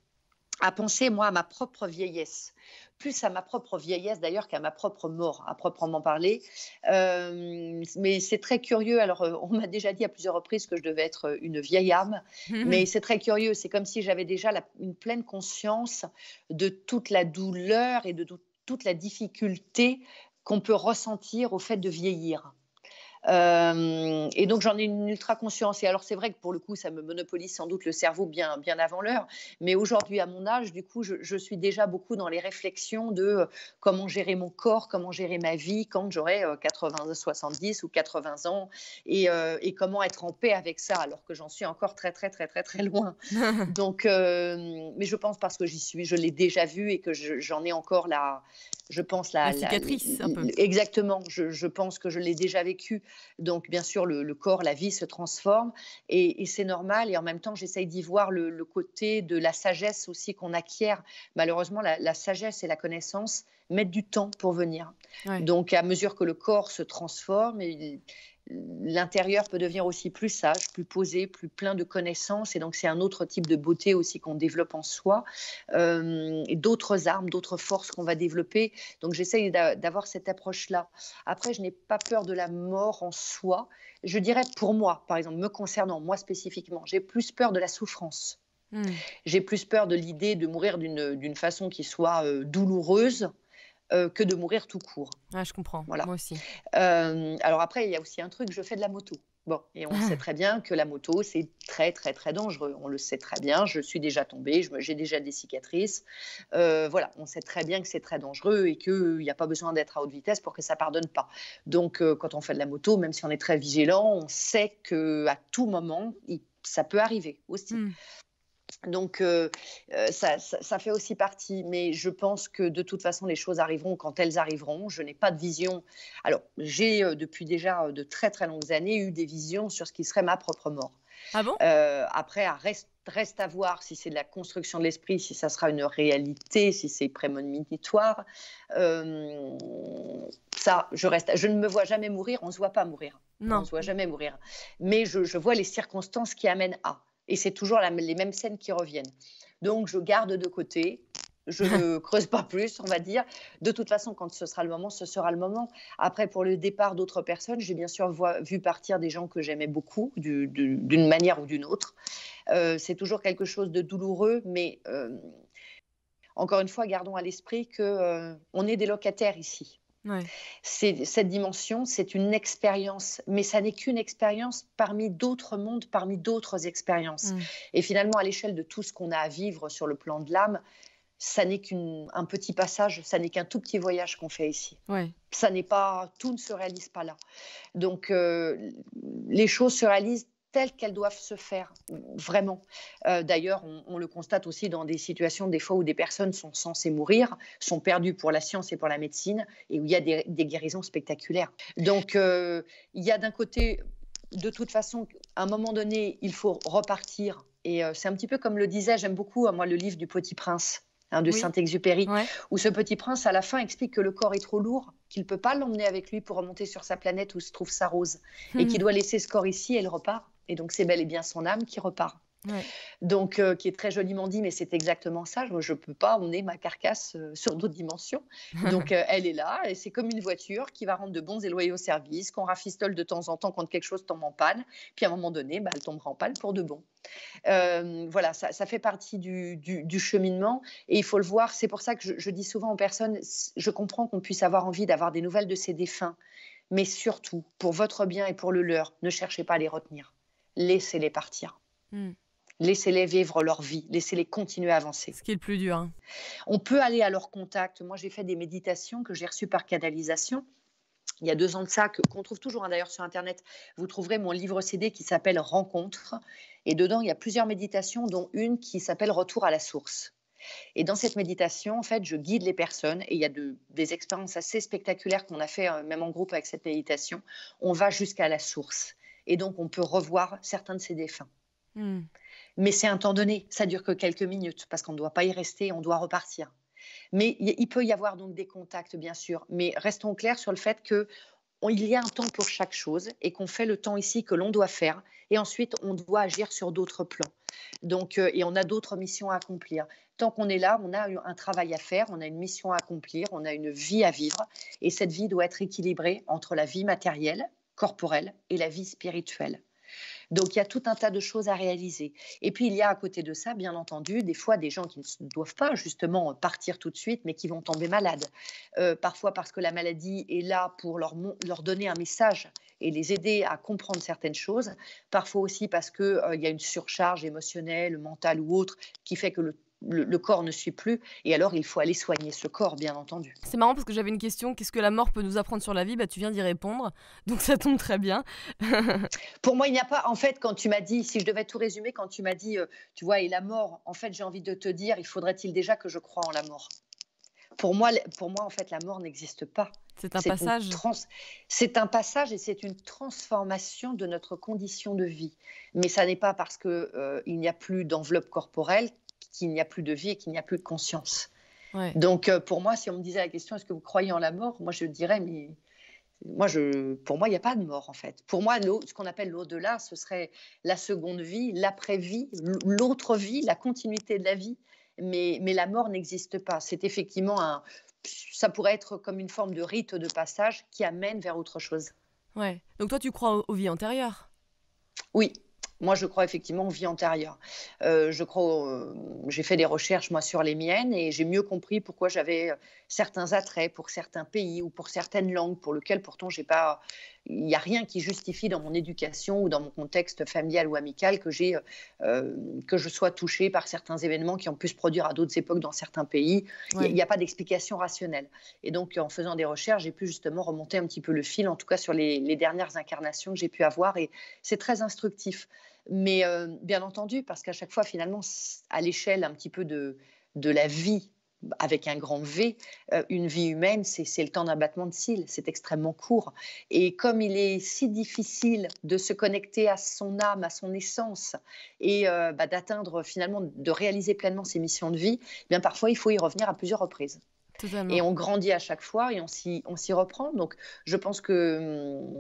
à penser, moi, à ma propre vieillesse. Plus à ma propre vieillesse, d'ailleurs, qu'à ma propre mort, à proprement parler. Mais c'est très curieux. Alors, on m'a déjà dit à plusieurs reprises que je devais être une vieille âme, mais c'est très curieux. C'est comme si j'avais déjà une pleine conscience de toute la douleur et de toute la difficulté qu'on peut ressentir au fait de vieillir. Et donc, j'en ai une ultra conscience. Et alors, c'est vrai que pour le coup, ça me monopolise sans doute le cerveau bien, bien avant l'heure. Mais aujourd'hui, à mon âge, du coup, je suis déjà beaucoup dans les réflexions de comment gérer mon corps, comment gérer ma vie quand j'aurai 80, 70 ou 80 ans et comment être en paix avec ça, alors que j'en suis encore très, très, très, très, très loin. Donc, mais je pense parce que j'y suis, je l'ai déjà vu et que j'en ai encore je pense La cicatrice, un peu. exactement. Je pense que je l'ai déjà vécu. Donc, bien sûr, le corps, la vie se transforme et c'est normal. Et en même temps, j'essaye d'y voir le côté de la sagesse aussi qu'on acquiert. Malheureusement, la sagesse et la connaissance mettent du temps pour venir. Ouais. Donc, à mesure que le corps se transforme, l'intérieur peut devenir aussi plus sage, plus posé, plus plein de connaissances. Et donc, c'est un autre type de beauté aussi qu'on développe en soi. Et d'autres armes, d'autres forces qu'on va développer. Donc, j'essaye d'avoir cette approche-là. Après, je n'ai pas peur de la mort en soi. Je dirais pour moi, par exemple, me concernant, moi spécifiquement, j'ai plus peur de la souffrance. J'ai plus peur de l'idée de mourir d'une façon qui soit douloureuse que de mourir tout court. Ouais, je comprends, Voilà. moi aussi. Alors après, il y a aussi un truc, je fais de la moto. Bon, et on sait très bien que la moto, c'est très, très, très dangereux. On le sait très bien. Je suis déjà tombée, j'ai déjà des cicatrices. Voilà, on sait très bien que c'est très dangereux et qu'il n'y a pas besoin d'être à haute vitesse pour que ça ne pardonne pas. Donc, quand on fait de la moto, même si on est très vigilant, on sait qu'à tout moment, ça peut arriver aussi. Donc, ça fait aussi partie. Mais je pense que de toute façon, les choses arriveront quand elles arriveront. Je n'ai pas de vision. Alors, j'ai depuis déjà de très, très longues années eu des visions sur ce qui serait ma propre mort. Ah bon? Après, reste à voir si c'est de la construction de l'esprit, si ça sera une réalité, si c'est prémonitoire. Euh, Ça, je ne me vois jamais mourir, on ne se voit pas mourir. On ne Non. se voit jamais mourir. Mais je vois les circonstances qui amènent à. Et c'est toujours les mêmes scènes qui reviennent. Donc, je garde de côté. Je ne creuse pas plus, on va dire. De toute façon, quand ce sera le moment, ce sera le moment. Après, pour le départ d'autres personnes, j'ai bien sûr vu partir des gens que j'aimais beaucoup, d'une manière ou d'une autre. C'est toujours quelque chose de douloureux, mais encore une fois, gardons à l'esprit qu'on est des locataires ici. Ouais. Cette dimension, c'est une expérience, mais ça n'est qu'une expérience parmi d'autres mondes, parmi d'autres expériences. Mmh. Et finalement, à l'échelle de tout ce qu'on a à vivre sur le plan de l'âme, ça n'est qu'un petit passage, ça n'est qu'un tout petit voyage qu'on fait ici. Ouais. Ça n'est pas, tout ne se réalise pas là. Donc, les choses se réalisent telles qu'elles doivent se faire, vraiment. D'ailleurs, on le constate aussi dans des situations, des fois où des personnes sont censées mourir, sont perdues pour la science et pour la médecine, et où il y a des guérisons spectaculaires. Donc, il y a d'un côté, de toute façon, à un moment donné, il faut repartir. Et c'est un petit peu comme le disait, j'aime beaucoup, moi, le livre du Petit Prince. De Oui. Saint-Exupéry, Ouais. où ce petit prince, à la fin, explique que le corps est trop lourd, qu'il ne peut pas l'emmener avec lui pour remonter sur sa planète où se trouve sa rose, et qu'il doit laisser ce corps ici et il repart. Et donc, c'est bel et bien son âme qui repart. Ouais. Donc, qui est très joliment dit, mais c'est exactement ça. Je ne peux pas emmener ma carcasse sur d'autres dimensions. Donc, elle est là, et c'est comme une voiture qui va rendre de bons et loyaux services, qu'on rafistole de temps en temps quand quelque chose tombe en panne. Puis, à un moment donné, elle tombera en panne pour de bon. Voilà, ça fait partie du cheminement, et il faut le voir. C'est pour ça que je dis souvent aux personnes, je comprends qu'on puisse avoir envie d'avoir des nouvelles de ces défunts, mais surtout, pour votre bien et pour le leur, ne cherchez pas à les retenir. Laissez-les partir. Mmh. Laissez-les vivre leur vie. Laissez-les continuer à avancer. Ce qui est le plus dur, hein. On peut aller à leur contact. Moi, j'ai fait des méditations que j'ai reçues par canalisation. Il y a 2 ans de ça, qu'on trouve toujours d'ailleurs sur Internet. Vous trouverez mon livre CD qui s'appelle Rencontre. Et dedans, il y a plusieurs méditations, dont une qui s'appelle Retour à la source. Et dans cette méditation, en fait, je guide les personnes, et il y a des expériences assez spectaculaires qu'on a fait, même en groupe avec cette méditation. On va jusqu'à la source. Et donc, on peut revoir certains de ces défunts. Mmh. Mais c'est un temps donné, ça dure que quelques minutes, parce qu'on ne doit pas y rester, on doit repartir. Mais il peut y avoir donc des contacts, bien sûr, mais restons clairs sur le fait qu'il y a un temps pour chaque chose, et qu'on fait le temps ici que l'on doit faire, et ensuite on doit agir sur d'autres plans. Donc, et on a d'autres missions à accomplir. Tant qu'on est là, on a un travail à faire, on a une mission à accomplir, on a une vie à vivre, et cette vie doit être équilibrée entre la vie matérielle, corporelle, et la vie spirituelle. Donc, il y a tout un tas de choses à réaliser. Et puis, il y a à côté de ça, bien entendu, des fois des gens qui ne doivent pas justement partir tout de suite, mais qui vont tomber malades. Parfois parce que la maladie est là pour leur donner un message et les aider à comprendre certaines choses. Parfois aussi parce qu'il y a une surcharge émotionnelle, mentale ou autre qui fait que le corps ne suit plus. Et alors, il faut aller soigner ce corps, bien entendu. C'est marrant parce que j'avais une question, qu'est-ce que la mort peut nous apprendre sur la vie? Bah, tu viens d'y répondre, donc ça tombe très bien. Pour moi, il n'y a pas, en fait, quand tu m'as dit, si je devais tout résumer, quand tu m'as dit, tu vois, et la mort, en fait, j'ai envie de te dire, il faudrait-il déjà que je croie en la mort. Pour moi, en fait, la mort n'existe pas. C'est un C'est passage. c'est un passage, et c'est une transformation de notre condition de vie. Mais ça n'est pas parce qu'il n'y a plus d'enveloppe corporelle qu'il n'y a plus de vie et qu'il n'y a plus de conscience. Ouais. Donc, pour moi, si on me disait la question, est-ce que vous croyez en la mort? Moi, je dirais, mais pour moi, il n'y a pas de mort, en fait. Pour moi, ce qu'on appelle l'au-delà, ce serait la seconde vie, l'après-vie, l'autre vie, la continuité de la vie. Mais la mort n'existe pas. C'est effectivement ça pourrait être comme une forme de rite de passage qui amène vers autre chose. Ouais. Donc toi, tu crois aux vies antérieures? Oui, moi je crois effectivement aux vies antérieures. J'ai fait des recherches moi sur les miennes, et j'ai mieux compris pourquoi j'avais certains attraits pour certains pays ou pour certaines langues pour lesquelles pourtant il n'y a rien qui justifie dans mon éducation ou dans mon contexte familial ou amical que je sois touchée par certains événements qui ont pu se produire à d'autres époques dans certains pays. Il Ouais. n'y a pas d'explication rationnelle. Et donc en faisant des recherches, j'ai pu justement remonter un petit peu le fil, en tout cas sur les dernières incarnations que j'ai pu avoir, et c'est très instructif. Mais bien entendu, parce qu'à chaque fois, finalement, à l'échelle un petit peu de la vie avec un grand V, une vie humaine, c'est le temps d'un battement de cils, c'est extrêmement court. Et comme il est si difficile de se connecter à son âme, à son essence, et d'atteindre finalement, de réaliser pleinement ses missions de vie, eh bien parfois il faut y revenir à plusieurs reprises. Et Totalement. on grandit à chaque fois et on s'y reprend. Donc, je pense que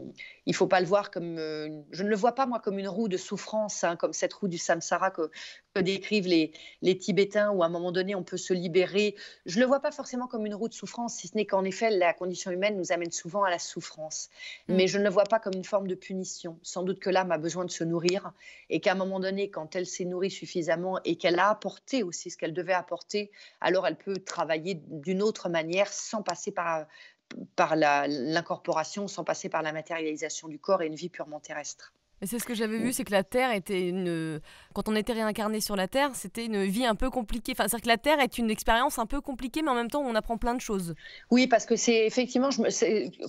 il faut pas le voir comme. Je ne le vois pas, moi, comme une roue de souffrance, hein, comme cette roue du samsara que décrivent les Tibétains, où à un moment donné, on peut se libérer. Je ne le vois pas forcément comme une roue de souffrance, si ce n'est qu'en effet, la condition humaine nous amène souvent à la souffrance. Mm. Mais je ne le vois pas comme une forme de punition. Sans doute que l'âme a besoin de se nourrir et qu'à un moment donné, quand elle s'est nourrie suffisamment et qu'elle a apporté aussi ce qu'elle devait apporter, alors elle peut travailler d'une autre manière sans passer par l'incorporation, sans passer par la matérialisation du corps et une vie purement terrestre. Et c'est ce que j'avais vu, c'est que la Terre était une... Quand on était réincarné sur la Terre, c'était une vie un peu compliquée. Enfin, c'est-à-dire que la Terre est une expérience un peu compliquée, mais en même temps, on apprend plein de choses. Oui, parce que c'est effectivement,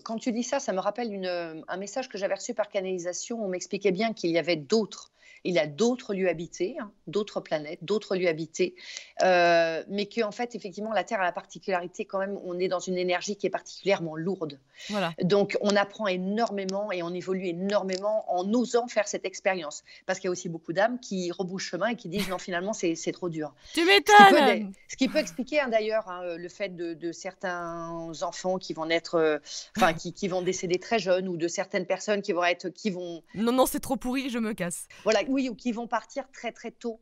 quand tu dis ça, ça me rappelle un message que j'avais reçu par canalisation. On m'expliquait bien qu'il y avait il y a d'autres lieux habités, hein, d'autres planètes, d'autres lieux habités, mais qu'en fait, effectivement, la Terre a la particularité quand même, on est dans une énergie qui est particulièrement lourde. Voilà. Donc, on apprend énormément et on évolue énormément en osant faire cette expérience. Parce qu'il y a aussi beaucoup d'âmes qui rebouchent chemin et qui disent non, finalement, c'est trop dur. Tu m'étonnes! Ce qui peut expliquer hein, d'ailleurs hein, le fait de certains enfants qui vont naître, qui vont décéder très jeunes, ou de certaines personnes qui vont Non, non, c'est trop pourri, je me casse. voilà, oui, ou qui vont partir très très tôt,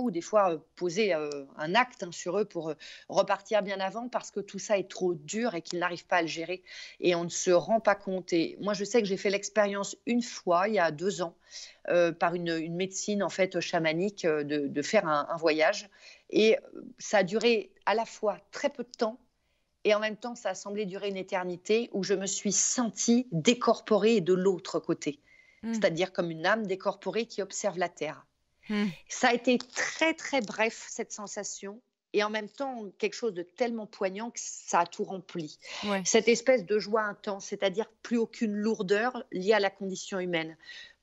ou des fois poser un acte hein, sur eux pour repartir bien avant, parce que tout ça est trop dur et qu'ils n'arrivent pas à le gérer et on ne se rend pas compte. Et moi, je sais que j'ai fait l'expérience une fois, il y a 2 ans, par une médecine en fait chamanique, de faire un voyage, et ça a duré à la fois très peu de temps. Et en même temps, ça a semblé durer une éternité, où je me suis sentie décorporée de l'autre côté. C'est-à-dire comme une âme décorporée qui observe la Terre. Ça a été très, très bref, cette sensation, et en même temps, quelque chose de tellement poignant que ça a tout rempli. Ouais. Cette espèce de joie intense, c'est-à-dire plus aucune lourdeur liée à la condition humaine,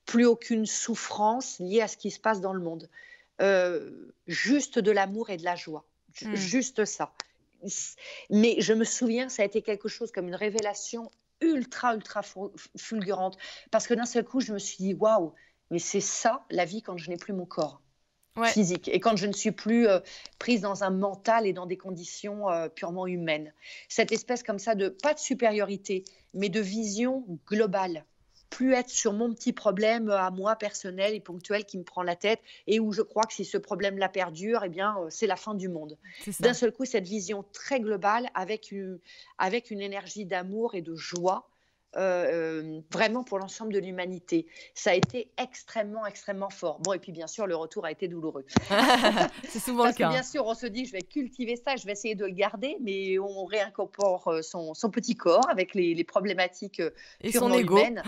plus aucune souffrance liée à ce qui se passe dans le monde. Juste de l'amour et de la joie. Juste ça. Mais je me souviens, ça a été quelque chose comme une révélation ultra, ultra fulgurante. Parce que d'un seul coup, je me suis dit, waouh, mais c'est ça la vie quand je n'ai plus mon corps physique et quand je ne suis plus prise dans un mental et dans des conditions purement humaines. Cette espèce comme ça pas de supériorité, mais de vision globale. Plus être sur mon petit problème à moi personnel et ponctuel qui me prend la tête, et où je crois que si ce problème-là perdure, eh bien, c'est la fin du monde. D'un seul coup, cette vision très globale avec une énergie d'amour et de joie, vraiment pour l'ensemble de l'humanité. Ça a été extrêmement, extrêmement fort. Bon, et puis bien sûr, le retour a été douloureux. C'est souvent le cas. Parce que bien sûr, on se dit, je vais cultiver ça, je vais essayer de le garder, mais on réincorpore son petit corps avec les problématiques et purement son ego. humaines,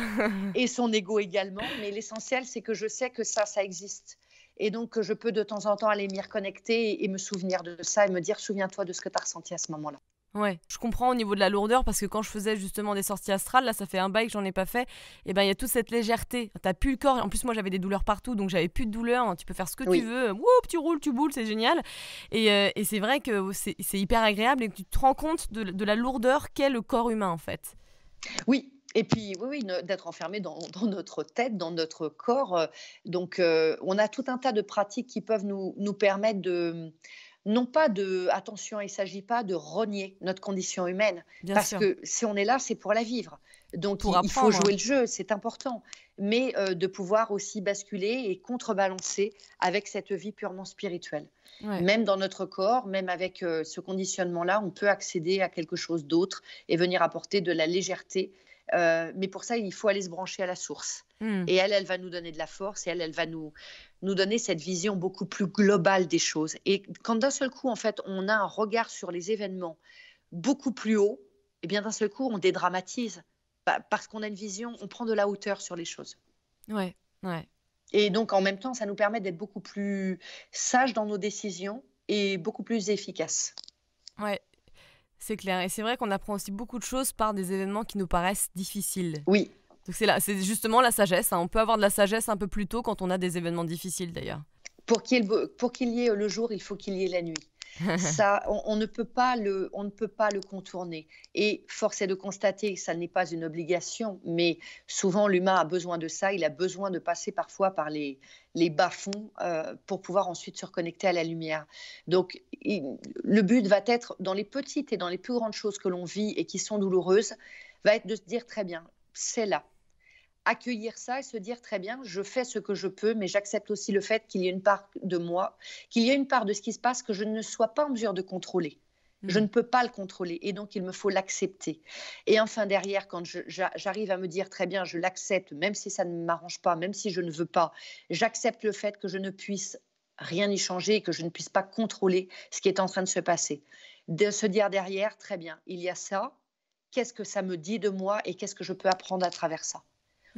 et son ego également. Mais l'essentiel, c'est que je sais que ça existe. Et donc, je peux de temps en temps aller m'y reconnecter et me souvenir de ça et me dire, souviens-toi de ce que tu as ressenti à ce moment-là. Ouais, je comprends au niveau de la lourdeur, parce que quand je faisais justement des sorties astrales, là ça fait un bail que j'en ai pas fait, et ben il y a toute cette légèreté, t'as plus le corps, en plus moi j'avais des douleurs partout, donc j'avais plus de douleur, hein. Tu peux faire ce que tu veux, woup, tu roules, tu boules, c'est génial, et c'est vrai que c'est hyper agréable et que tu te rends compte de la lourdeur qu'est le corps humain en fait. Oui. Et puis, oui, d'être enfermé dans notre tête, dans notre corps. Donc, on a tout un tas de pratiques qui peuvent nous permettre de... Non pas de... Attention, il ne s'agit pas de renier notre condition humaine. Parce que si on est là, c'est pour la vivre. Donc, il faut jouer le jeu, c'est important. Mais de pouvoir aussi basculer et contrebalancer avec cette vie purement spirituelle. Ouais. Même dans notre corps, même avec ce conditionnement-là, on peut accéder à quelque chose d'autre et venir apporter de la légèreté. Mais pour ça, il faut aller se brancher à la source. Et elle va nous donner de la force, et elle va nous donner cette vision beaucoup plus globale des choses. Et quand d'un seul coup, en fait, on a un regard sur les événements beaucoup plus haut, et bien d'un seul coup, on dédramatise. Parce qu'on a une vision, on prend de la hauteur sur les choses. Ouais. Et donc, en même temps, ça nous permet d'être beaucoup plus sages dans nos décisions et beaucoup plus efficaces. Ouais. C'est clair. Et c'est vrai qu'on apprend aussi beaucoup de choses par des événements qui nous paraissent difficiles. Oui. Donc c'est justement la sagesse. Hein. On peut avoir de la sagesse un peu plus tôt quand on a des événements difficiles d'ailleurs. Pour qu'il y ait le jour, il faut qu'il y ait la nuit. Ça, on ne peut pas le contourner. Et force est de constater que ça n'est pas une obligation, mais souvent l'humain a besoin de ça. Il a besoin de passer parfois par les bas-fonds pour pouvoir ensuite se reconnecter à la lumière. Donc, le but va être, dans les petites et dans les plus grandes choses que l'on vit et qui sont douloureuses, va être de se dire très bien, c'est là. Accueillir ça et se dire très bien, je fais ce que je peux, mais j'accepte aussi le fait qu'il y ait une part de moi, qu'il y ait une part de ce qui se passe que je ne sois pas en mesure de contrôler. Je Hmm. ne peux pas le contrôler et donc il me faut l'accepter. Et enfin derrière, quand j'arrive à me dire très bien, je l'accepte, même si ça ne m'arrange pas, même si je ne veux pas, j'accepte le fait que je ne puisse rien y changer et que je ne puisse pas contrôler ce qui est en train de se passer. De se dire derrière, très bien, il y a ça, qu'est-ce que ça me dit de moi et qu'est-ce que je peux apprendre à travers ça?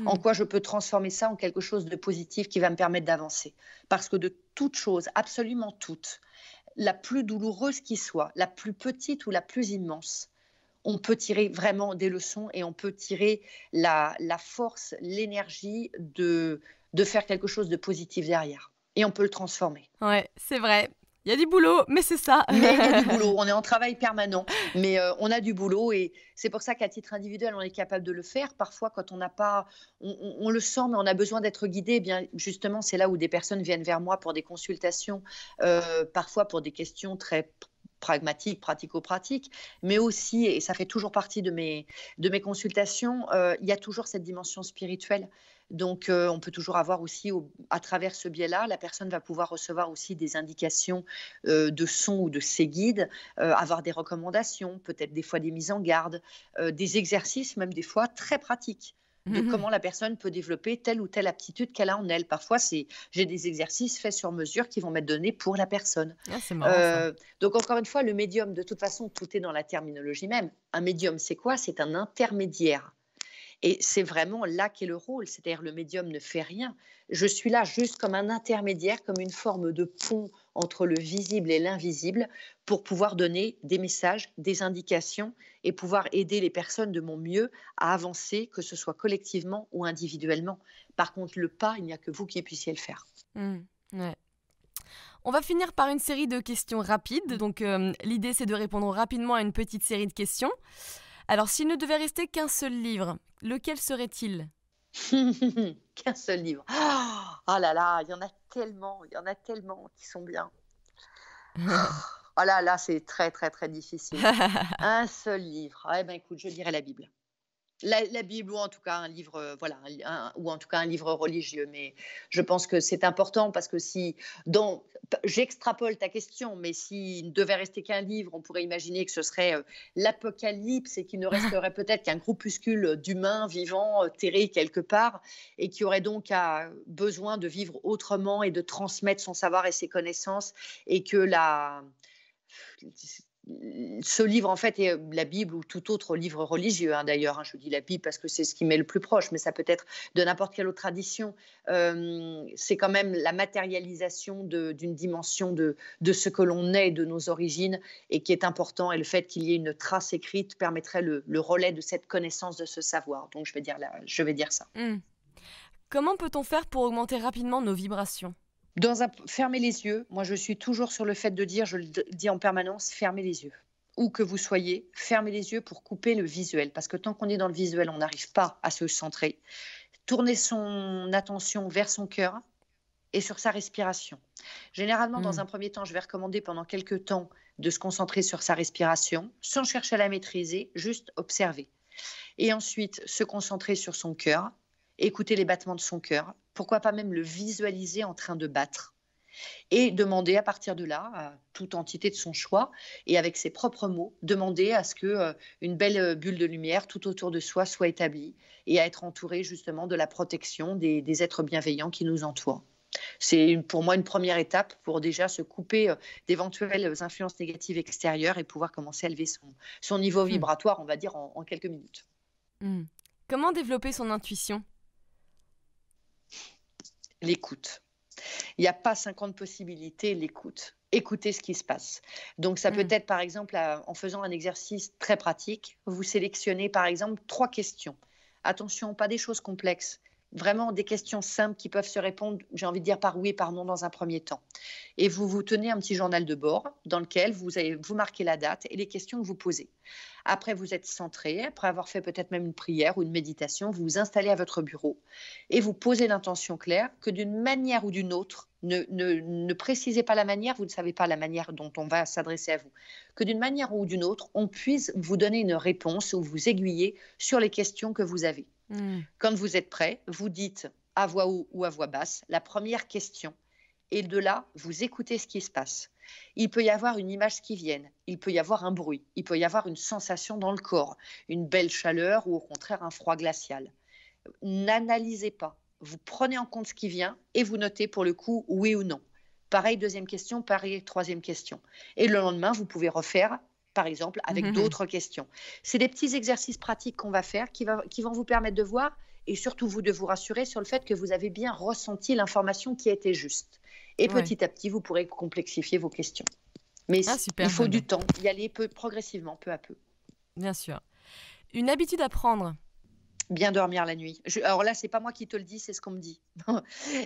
En Hmm. quoi je peux transformer ça en quelque chose de positif qui va me permettre d'avancer. Parce que de toute chose, absolument toute, la plus douloureuse qui soit, la plus petite ou la plus immense, on peut tirer vraiment des leçons et on peut tirer la force, l'énergie de faire quelque chose de positif derrière. Et on peut le transformer. Ouais, c'est vrai. Il y a du boulot, mais c'est ça. Mais il y a du boulot, on est en travail permanent, mais on a du boulot et c'est pour ça qu'à titre individuel, on est capable de le faire. Parfois, quand on n'a pas on le sent, mais on a besoin d'être guidé, eh bien, justement, c'est là où des personnes viennent vers moi pour des consultations, parfois pour des questions très pragmatiques, pratico-pratiques, mais aussi, et ça fait toujours partie de mes consultations, il y a toujours cette dimension spirituelle. Donc, on peut toujours avoir aussi, à travers ce biais-là, la personne va pouvoir recevoir aussi des indications de son ou de ses guides, avoir des recommandations, peut-être des fois des mises en garde, des exercices même des fois très pratiques de Mhm. comment la personne peut développer telle ou telle aptitude qu'elle a en elle. Parfois, j'ai des exercices faits sur mesure qui vont m'être donnés pour la personne. Ah, c'est marrant ça. Donc, encore une fois, le médium, de toute façon, tout est dans la terminologie même. Un médium, c'est quoi? C'est un intermédiaire. Et c'est vraiment là qu'est le rôle, c'est-à-dire le médium ne fait rien. Je suis là juste comme un intermédiaire, comme une forme de pont entre le visible et l'invisible pour pouvoir donner des messages, des indications et pouvoir aider les personnes de mon mieux à avancer, que ce soit collectivement ou individuellement. Par contre, le pas, il n'y a que vous qui puissiez le faire. Hmm. Ouais. On va finir par une série de questions rapides. Donc, l'idée, c'est de répondre rapidement à une petite série de questions. Alors, s'il ne devait rester qu'un seul livre, lequel serait-il? Qu'un seul livre. Oh là là, il y en a tellement qui sont bien. Oh là là, c'est très, très, très difficile. Un seul livre. Ah, eh ben, écoute, je dirais la Bible. La Bible ou en tout cas un livre, voilà, ou en tout cas un livre religieux. Mais je pense que c'est important parce que si dans j'extrapole ta question, mais s'il ne devait rester qu'un livre, on pourrait imaginer que ce serait, l'Apocalypse et qu'il ne resterait peut-être qu'un groupuscule d'humains vivants, terrés quelque part et qui auraient donc besoin de vivre autrement et de transmettre son savoir et ses connaissances et que la ce livre, en fait, est la Bible ou tout autre livre religieux, hein, d'ailleurs. Hein, je dis la Bible parce que c'est ce qui m'est le plus proche, mais ça peut être de n'importe quelle autre tradition. C'est quand même la matérialisation d'une dimension de ce que l'on est, de nos origines, et qui est important. Et le fait qu'il y ait une trace écrite permettrait le relais de cette connaissance, de ce savoir. Donc, je vais dire ça. Hmm. Comment peut-on faire pour augmenter rapidement nos vibrations? Fermez les yeux. Moi, je suis toujours sur le fait de dire, je le dis en permanence, fermez les yeux. Où que vous soyez, fermez les yeux pour couper le visuel. Parce que tant qu'on est dans le visuel, on n'arrive pas à se centrer. Tournez son attention vers son cœur et sur sa respiration. Généralement, dans Hmm. un premier temps, je vais recommander pendant quelques temps de se concentrer sur sa respiration, sans chercher à la maîtriser, juste observer. Et ensuite, se concentrer sur son cœur, écouter les battements de son cœur, pourquoi pas même le visualiser en train de battre et demander à partir de là à toute entité de son choix et avec ses propres mots, demander à ce que une belle bulle de lumière tout autour de soi soit établie et à être entouré justement de la protection des êtres bienveillants qui nous entourent. C'est pour moi une première étape pour déjà se couper d'éventuelles influences négatives extérieures et pouvoir commencer à élever son niveau Hmm. vibratoire, on va dire, en quelques minutes. Hmm. Comment développer son intuition? L'écoute. Il n'y a pas 50 possibilités, l'écoute. Écoutez ce qui se passe. Donc, ça peut Hmm. être, par exemple, en faisant un exercice très pratique, vous sélectionnez, par exemple, 3 questions. Attention, pas des choses complexes, Vraiment des questions simples qui peuvent se répondre, j'ai envie de dire par oui et par non dans un premier temps. Et vous vous tenez un petit journal de bord dans lequel vous marquez la date et les questions que vous posez. Après, vous êtes centré, après avoir fait peut-être même une prière ou une méditation, vous vous installez à votre bureau et vous posez l'intention claire que d'une manière ou d'une autre, ne précisez pas la manière, vous ne savez pas la manière dont on va s'adresser à vous, que d'une manière ou d'une autre, on puisse vous donner une réponse ou vous aiguiller sur les questions que vous avez. Quand vous êtes prêt, vous dites à voix haute ou à voix basse la première question et de là, vous écoutez ce qui se passe. Il peut y avoir une image qui vienne, il peut y avoir un bruit, il peut y avoir une sensation dans le corps, une belle chaleur ou au contraire un froid glacial. N'analysez pas, vous prenez en compte ce qui vient et vous notez pour le coup oui ou non. Pareil, deuxième question, pareil, troisième question. Et le lendemain, vous pouvez refaire par exemple, avec d'autres questions. C'est des petits exercices pratiques qu'on va faire qui vont vous permettre de voir et surtout de vous rassurer sur le fait que vous avez bien ressenti l'information qui était juste. Et petit à petit, vous pourrez complexifier vos questions. Mais il faut du temps, y aller progressivement, peu à peu. Bien sûr. Une habitude à prendre? Bien dormir la nuit. Alors là, c'est pas moi qui te le dis, c'est ce qu'on me dit.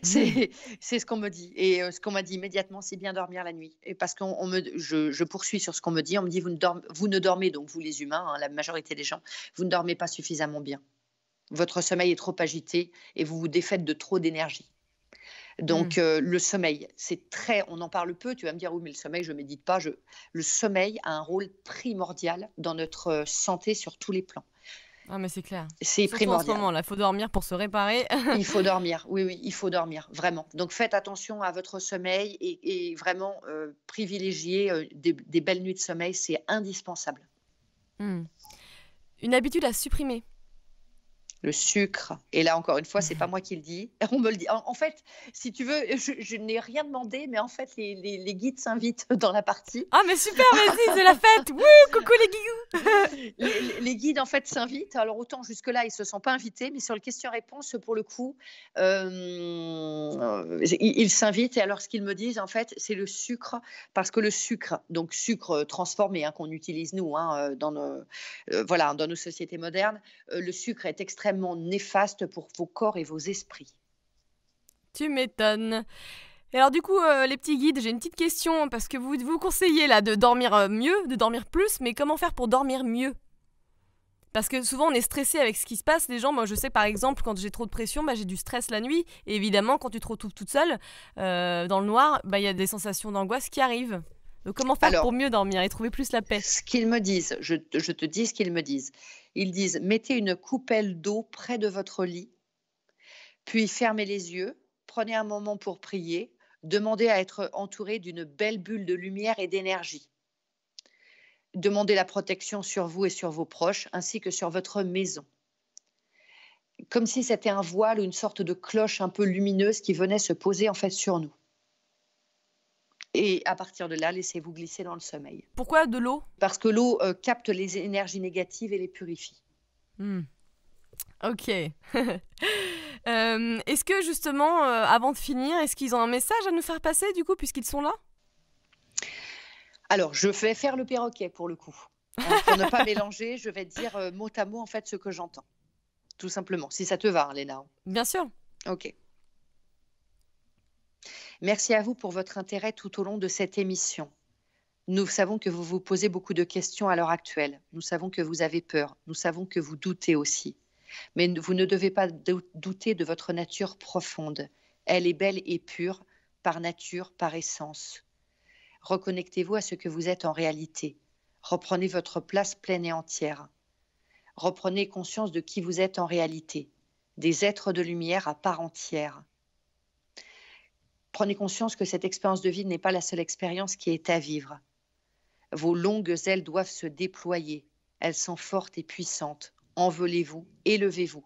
C'est ce qu'on me dit. Et ce qu'on m'a dit immédiatement, c'est bien dormir la nuit. Et parce que je poursuis sur ce qu'on me dit. On me dit, vous ne dormez, donc vous les humains, la majorité des gens, vous ne dormez pas suffisamment bien. Votre sommeil est trop agité et vous vous défaites de trop d'énergie. Donc, le sommeil, c'est on en parle peu. Tu vas me dire, oui, mais le sommeil, je ne médite pas. Le sommeil a un rôle primordial dans notre santé sur tous les plans. Ah, mais c'est clair. C'est primordial. En ce moment, là, il faut dormir pour se réparer. Il faut dormir, oui, il faut dormir, vraiment. Donc, faites attention à votre sommeil et vraiment privilégier des belles nuits de sommeil, c'est indispensable. Une habitude à supprimer? Le sucre. Et là, encore une fois, c'est pas moi qui le dis. On me le dit. En fait, si tu veux, je n'ai rien demandé, mais en fait, les guides s'invitent dans la partie. Ah, mais super, vas-y, c'est la fête. Wouh, coucou les guigous. Les guides, en fait, s'invitent. Alors, autant jusque-là, ils ne se sont pas invités, mais sur le question-réponse, pour le coup, ils s'invitent. Et alors, ce qu'ils me disent, en fait, c'est le sucre. Parce que le sucre, donc sucre transformé, qu'on utilise nous, dans nos sociétés modernes, le sucre est extrêmement néfaste pour vos corps et vos esprits. Tu m'étonnes. Et alors du coup, les petits guides, j'ai une petite question, parce que vous conseillez là de dormir mieux, de dormir plus, mais comment faire pour dormir mieux? Parce que souvent on est stressé avec ce qui se passe, les gens, moi je sais par exemple quand j'ai trop de pression, j'ai du stress la nuit, et évidemment quand tu te retrouves toute seule, dans le noir, il y a des sensations d'angoisse qui arrivent. Donc comment faire pour mieux dormir et trouver plus la paix? Ce qu'ils me disent, je te dis ce qu'ils me disent. Ils disent, mettez une coupelle d'eau près de votre lit, puis fermez les yeux, prenez un moment pour prier, demandez à être entouré d'une belle bulle de lumière et d'énergie. Demandez la protection sur vous et sur vos proches, ainsi que sur votre maison. Comme si c'était un voile ou une sorte de cloche un peu lumineuse qui venait se poser en fait sur nous. Et à partir de là, laissez-vous glisser dans le sommeil. Pourquoi de l'eau? Parce que l'eau capte les énergies négatives et les purifie. Ok. Est-ce que justement, avant de finir, est-ce qu'ils ont un message à nous faire passer du coup, puisqu'ils sont là? Alors, je vais faire le perroquet pour le coup. Pour ne pas mélanger, je vais dire mot à mot en fait ce que j'entends. Tout simplement, si ça te va, Léna. Bien sûr. Ok. Merci à vous pour votre intérêt tout au long de cette émission. Nous savons que vous vous posez beaucoup de questions à l'heure actuelle. Nous savons que vous avez peur. Nous savons que vous doutez aussi. Mais vous ne devez pas douter de votre nature profonde. Elle est belle et pure, par nature, par essence. Reconnectez-vous à ce que vous êtes en réalité. Reprenez votre place pleine et entière. Reprenez conscience de qui vous êtes en réalité, des êtres de lumière à part entière. Prenez conscience que cette expérience de vie n'est pas la seule expérience qui est à vivre. Vos longues ailes doivent se déployer. Elles sont fortes et puissantes. Envolez-vous, élevez-vous.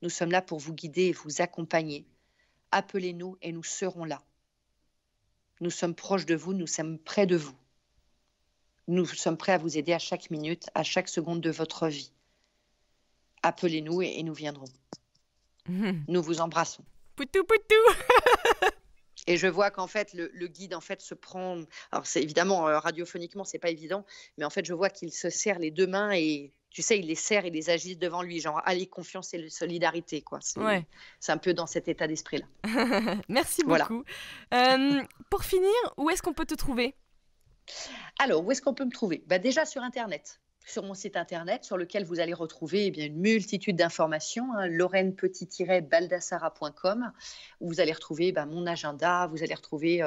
Nous sommes là pour vous guider et vous accompagner. Appelez-nous et nous serons là. Nous sommes proches de vous, nous sommes près de vous. Nous sommes prêts à vous aider à chaque minute, à chaque seconde de votre vie. Appelez-nous et nous viendrons. Nous vous embrassons. Poutou, poutou. Et je vois qu'en fait, le guide en fait, se prend... Alors, c'est évidemment, radiophoniquement, c'est pas évident, mais en fait, je vois qu'il se serre les deux mains et tu sais, il les serre, il les agite devant lui, genre allez, confiance et solidarité, quoi. Ouais. C'est un peu dans cet état d'esprit-là. Merci Voilà. beaucoup. Pour finir, où est-ce qu'on peut te trouver? Alors, où est-ce qu'on peut me trouver? Bah, déjà sur internet. Sur mon site internet, sur lequel vous allez retrouver une multitude d'informations, hein, laurenpetit-baldassara.com, où vous allez retrouver mon agenda, vous allez retrouver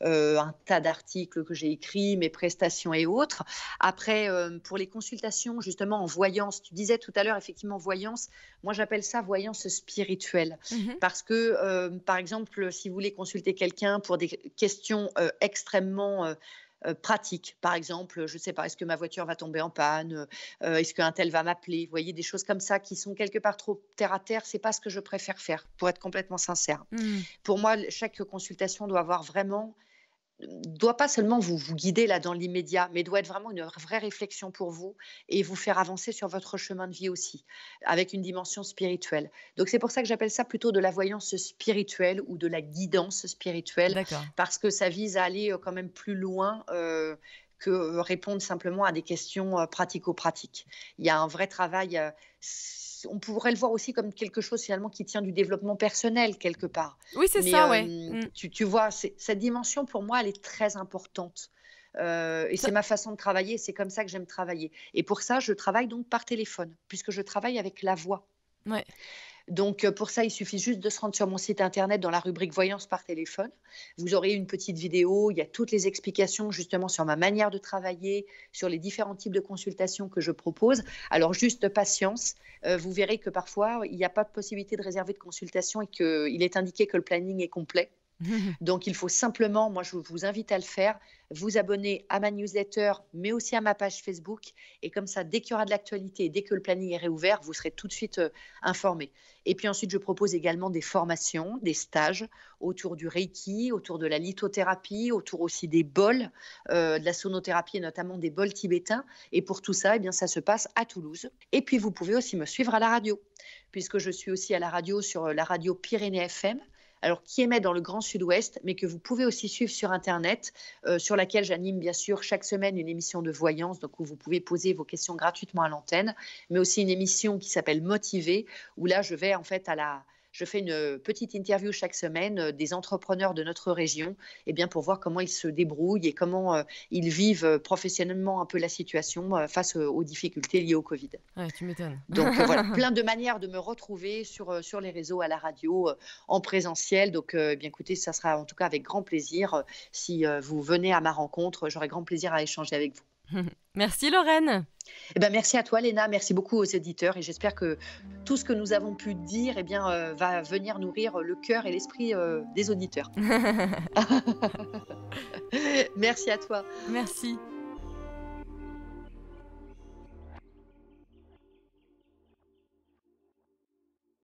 un tas d'articles que j'ai écrits, mes prestations et autres. Après, pour les consultations, justement, en voyance, tu disais tout à l'heure, effectivement, voyance, moi j'appelle ça voyance spirituelle. Mmh. Parce que, par exemple, si vous voulez consulter quelqu'un pour des questions extrêmement pratiques. Par exemple, je ne sais pas, est-ce que ma voiture va tomber en panne? Est-ce qu'un tel va m'appeler? Vous voyez, des choses comme ça qui sont quelque part trop terre à terre, c'est pas ce que je préfère faire, pour être complètement sincère. Mmh. Pour moi, chaque consultation doit avoir vraiment doit pas seulement vous guider là dans l'immédiat, mais doit être vraiment une vraie réflexion pour vous et vous faire avancer sur votre chemin de vie aussi, avec une dimension spirituelle. Donc c'est pour ça que j'appelle ça plutôt de la voyance spirituelle ou de la guidance spirituelle, D'accord. parce que ça vise à aller quand même plus loin que répondre simplement à des questions pratico-pratiques. Il y a un vrai travail. On pourrait le voir aussi comme quelque chose finalement qui tient du développement personnel quelque part. Oui, c'est Mais ça, ouais. Mmh. tu vois, cette dimension pour moi, elle est très importante. Et Ça c'est ma façon de travailler, c'est comme ça que j'aime travailler. Et pour ça, je travaille donc par téléphone, puisque je travaille avec la voix. ouais. Donc, pour ça, il suffit juste de se rendre sur mon site internet dans la rubrique voyance par téléphone. Vous aurez une petite vidéo, il y a toutes les explications justement sur ma manière de travailler, sur les différents types de consultations que je propose. Alors, juste patience, vous verrez que parfois, il n'y a pas de possibilité de réserver de consultation et qu'il est indiqué que le planning est complet. Donc, il faut simplement, moi, je vous invite à le faire, vous abonner à ma newsletter, mais aussi à ma page Facebook. Et comme ça, dès qu'il y aura de l'actualité, dès que le planning est réouvert, vous serez tout de suite informé. Et puis ensuite, je propose également des formations, des stages autour du Reiki, autour de la lithothérapie, autour aussi des bols, de la sonothérapie et notamment des bols tibétains. Et pour tout ça, ça se passe à Toulouse. Et puis, vous pouvez aussi me suivre à la radio, puisque je suis aussi à la radio sur la radio Pyrénées FM, alors qui émet dans le Grand Sud-Ouest, mais que vous pouvez aussi suivre sur Internet, sur laquelle j'anime bien sûr chaque semaine une émission de voyance, donc où vous pouvez poser vos questions gratuitement à l'antenne, mais aussi une émission qui s'appelle Motiver, où là je vais en fait je fais une petite interview chaque semaine des entrepreneurs de notre région, pour voir comment ils se débrouillent et comment ils vivent professionnellement un peu la situation face aux difficultés liées au Covid. Ouais, tu m'étonnes. Donc voilà, plein de manières de me retrouver sur les réseaux, à la radio, en présentiel. Donc écoutez, ça sera en tout cas avec grand plaisir. Si vous venez à ma rencontre, j'aurai grand plaisir à échanger avec vous. Merci Lorraine. Merci à toi Léna, merci beaucoup aux éditeurs et j'espère que tout ce que nous avons pu dire va venir nourrir le cœur et l'esprit des auditeurs. Merci à toi. Merci.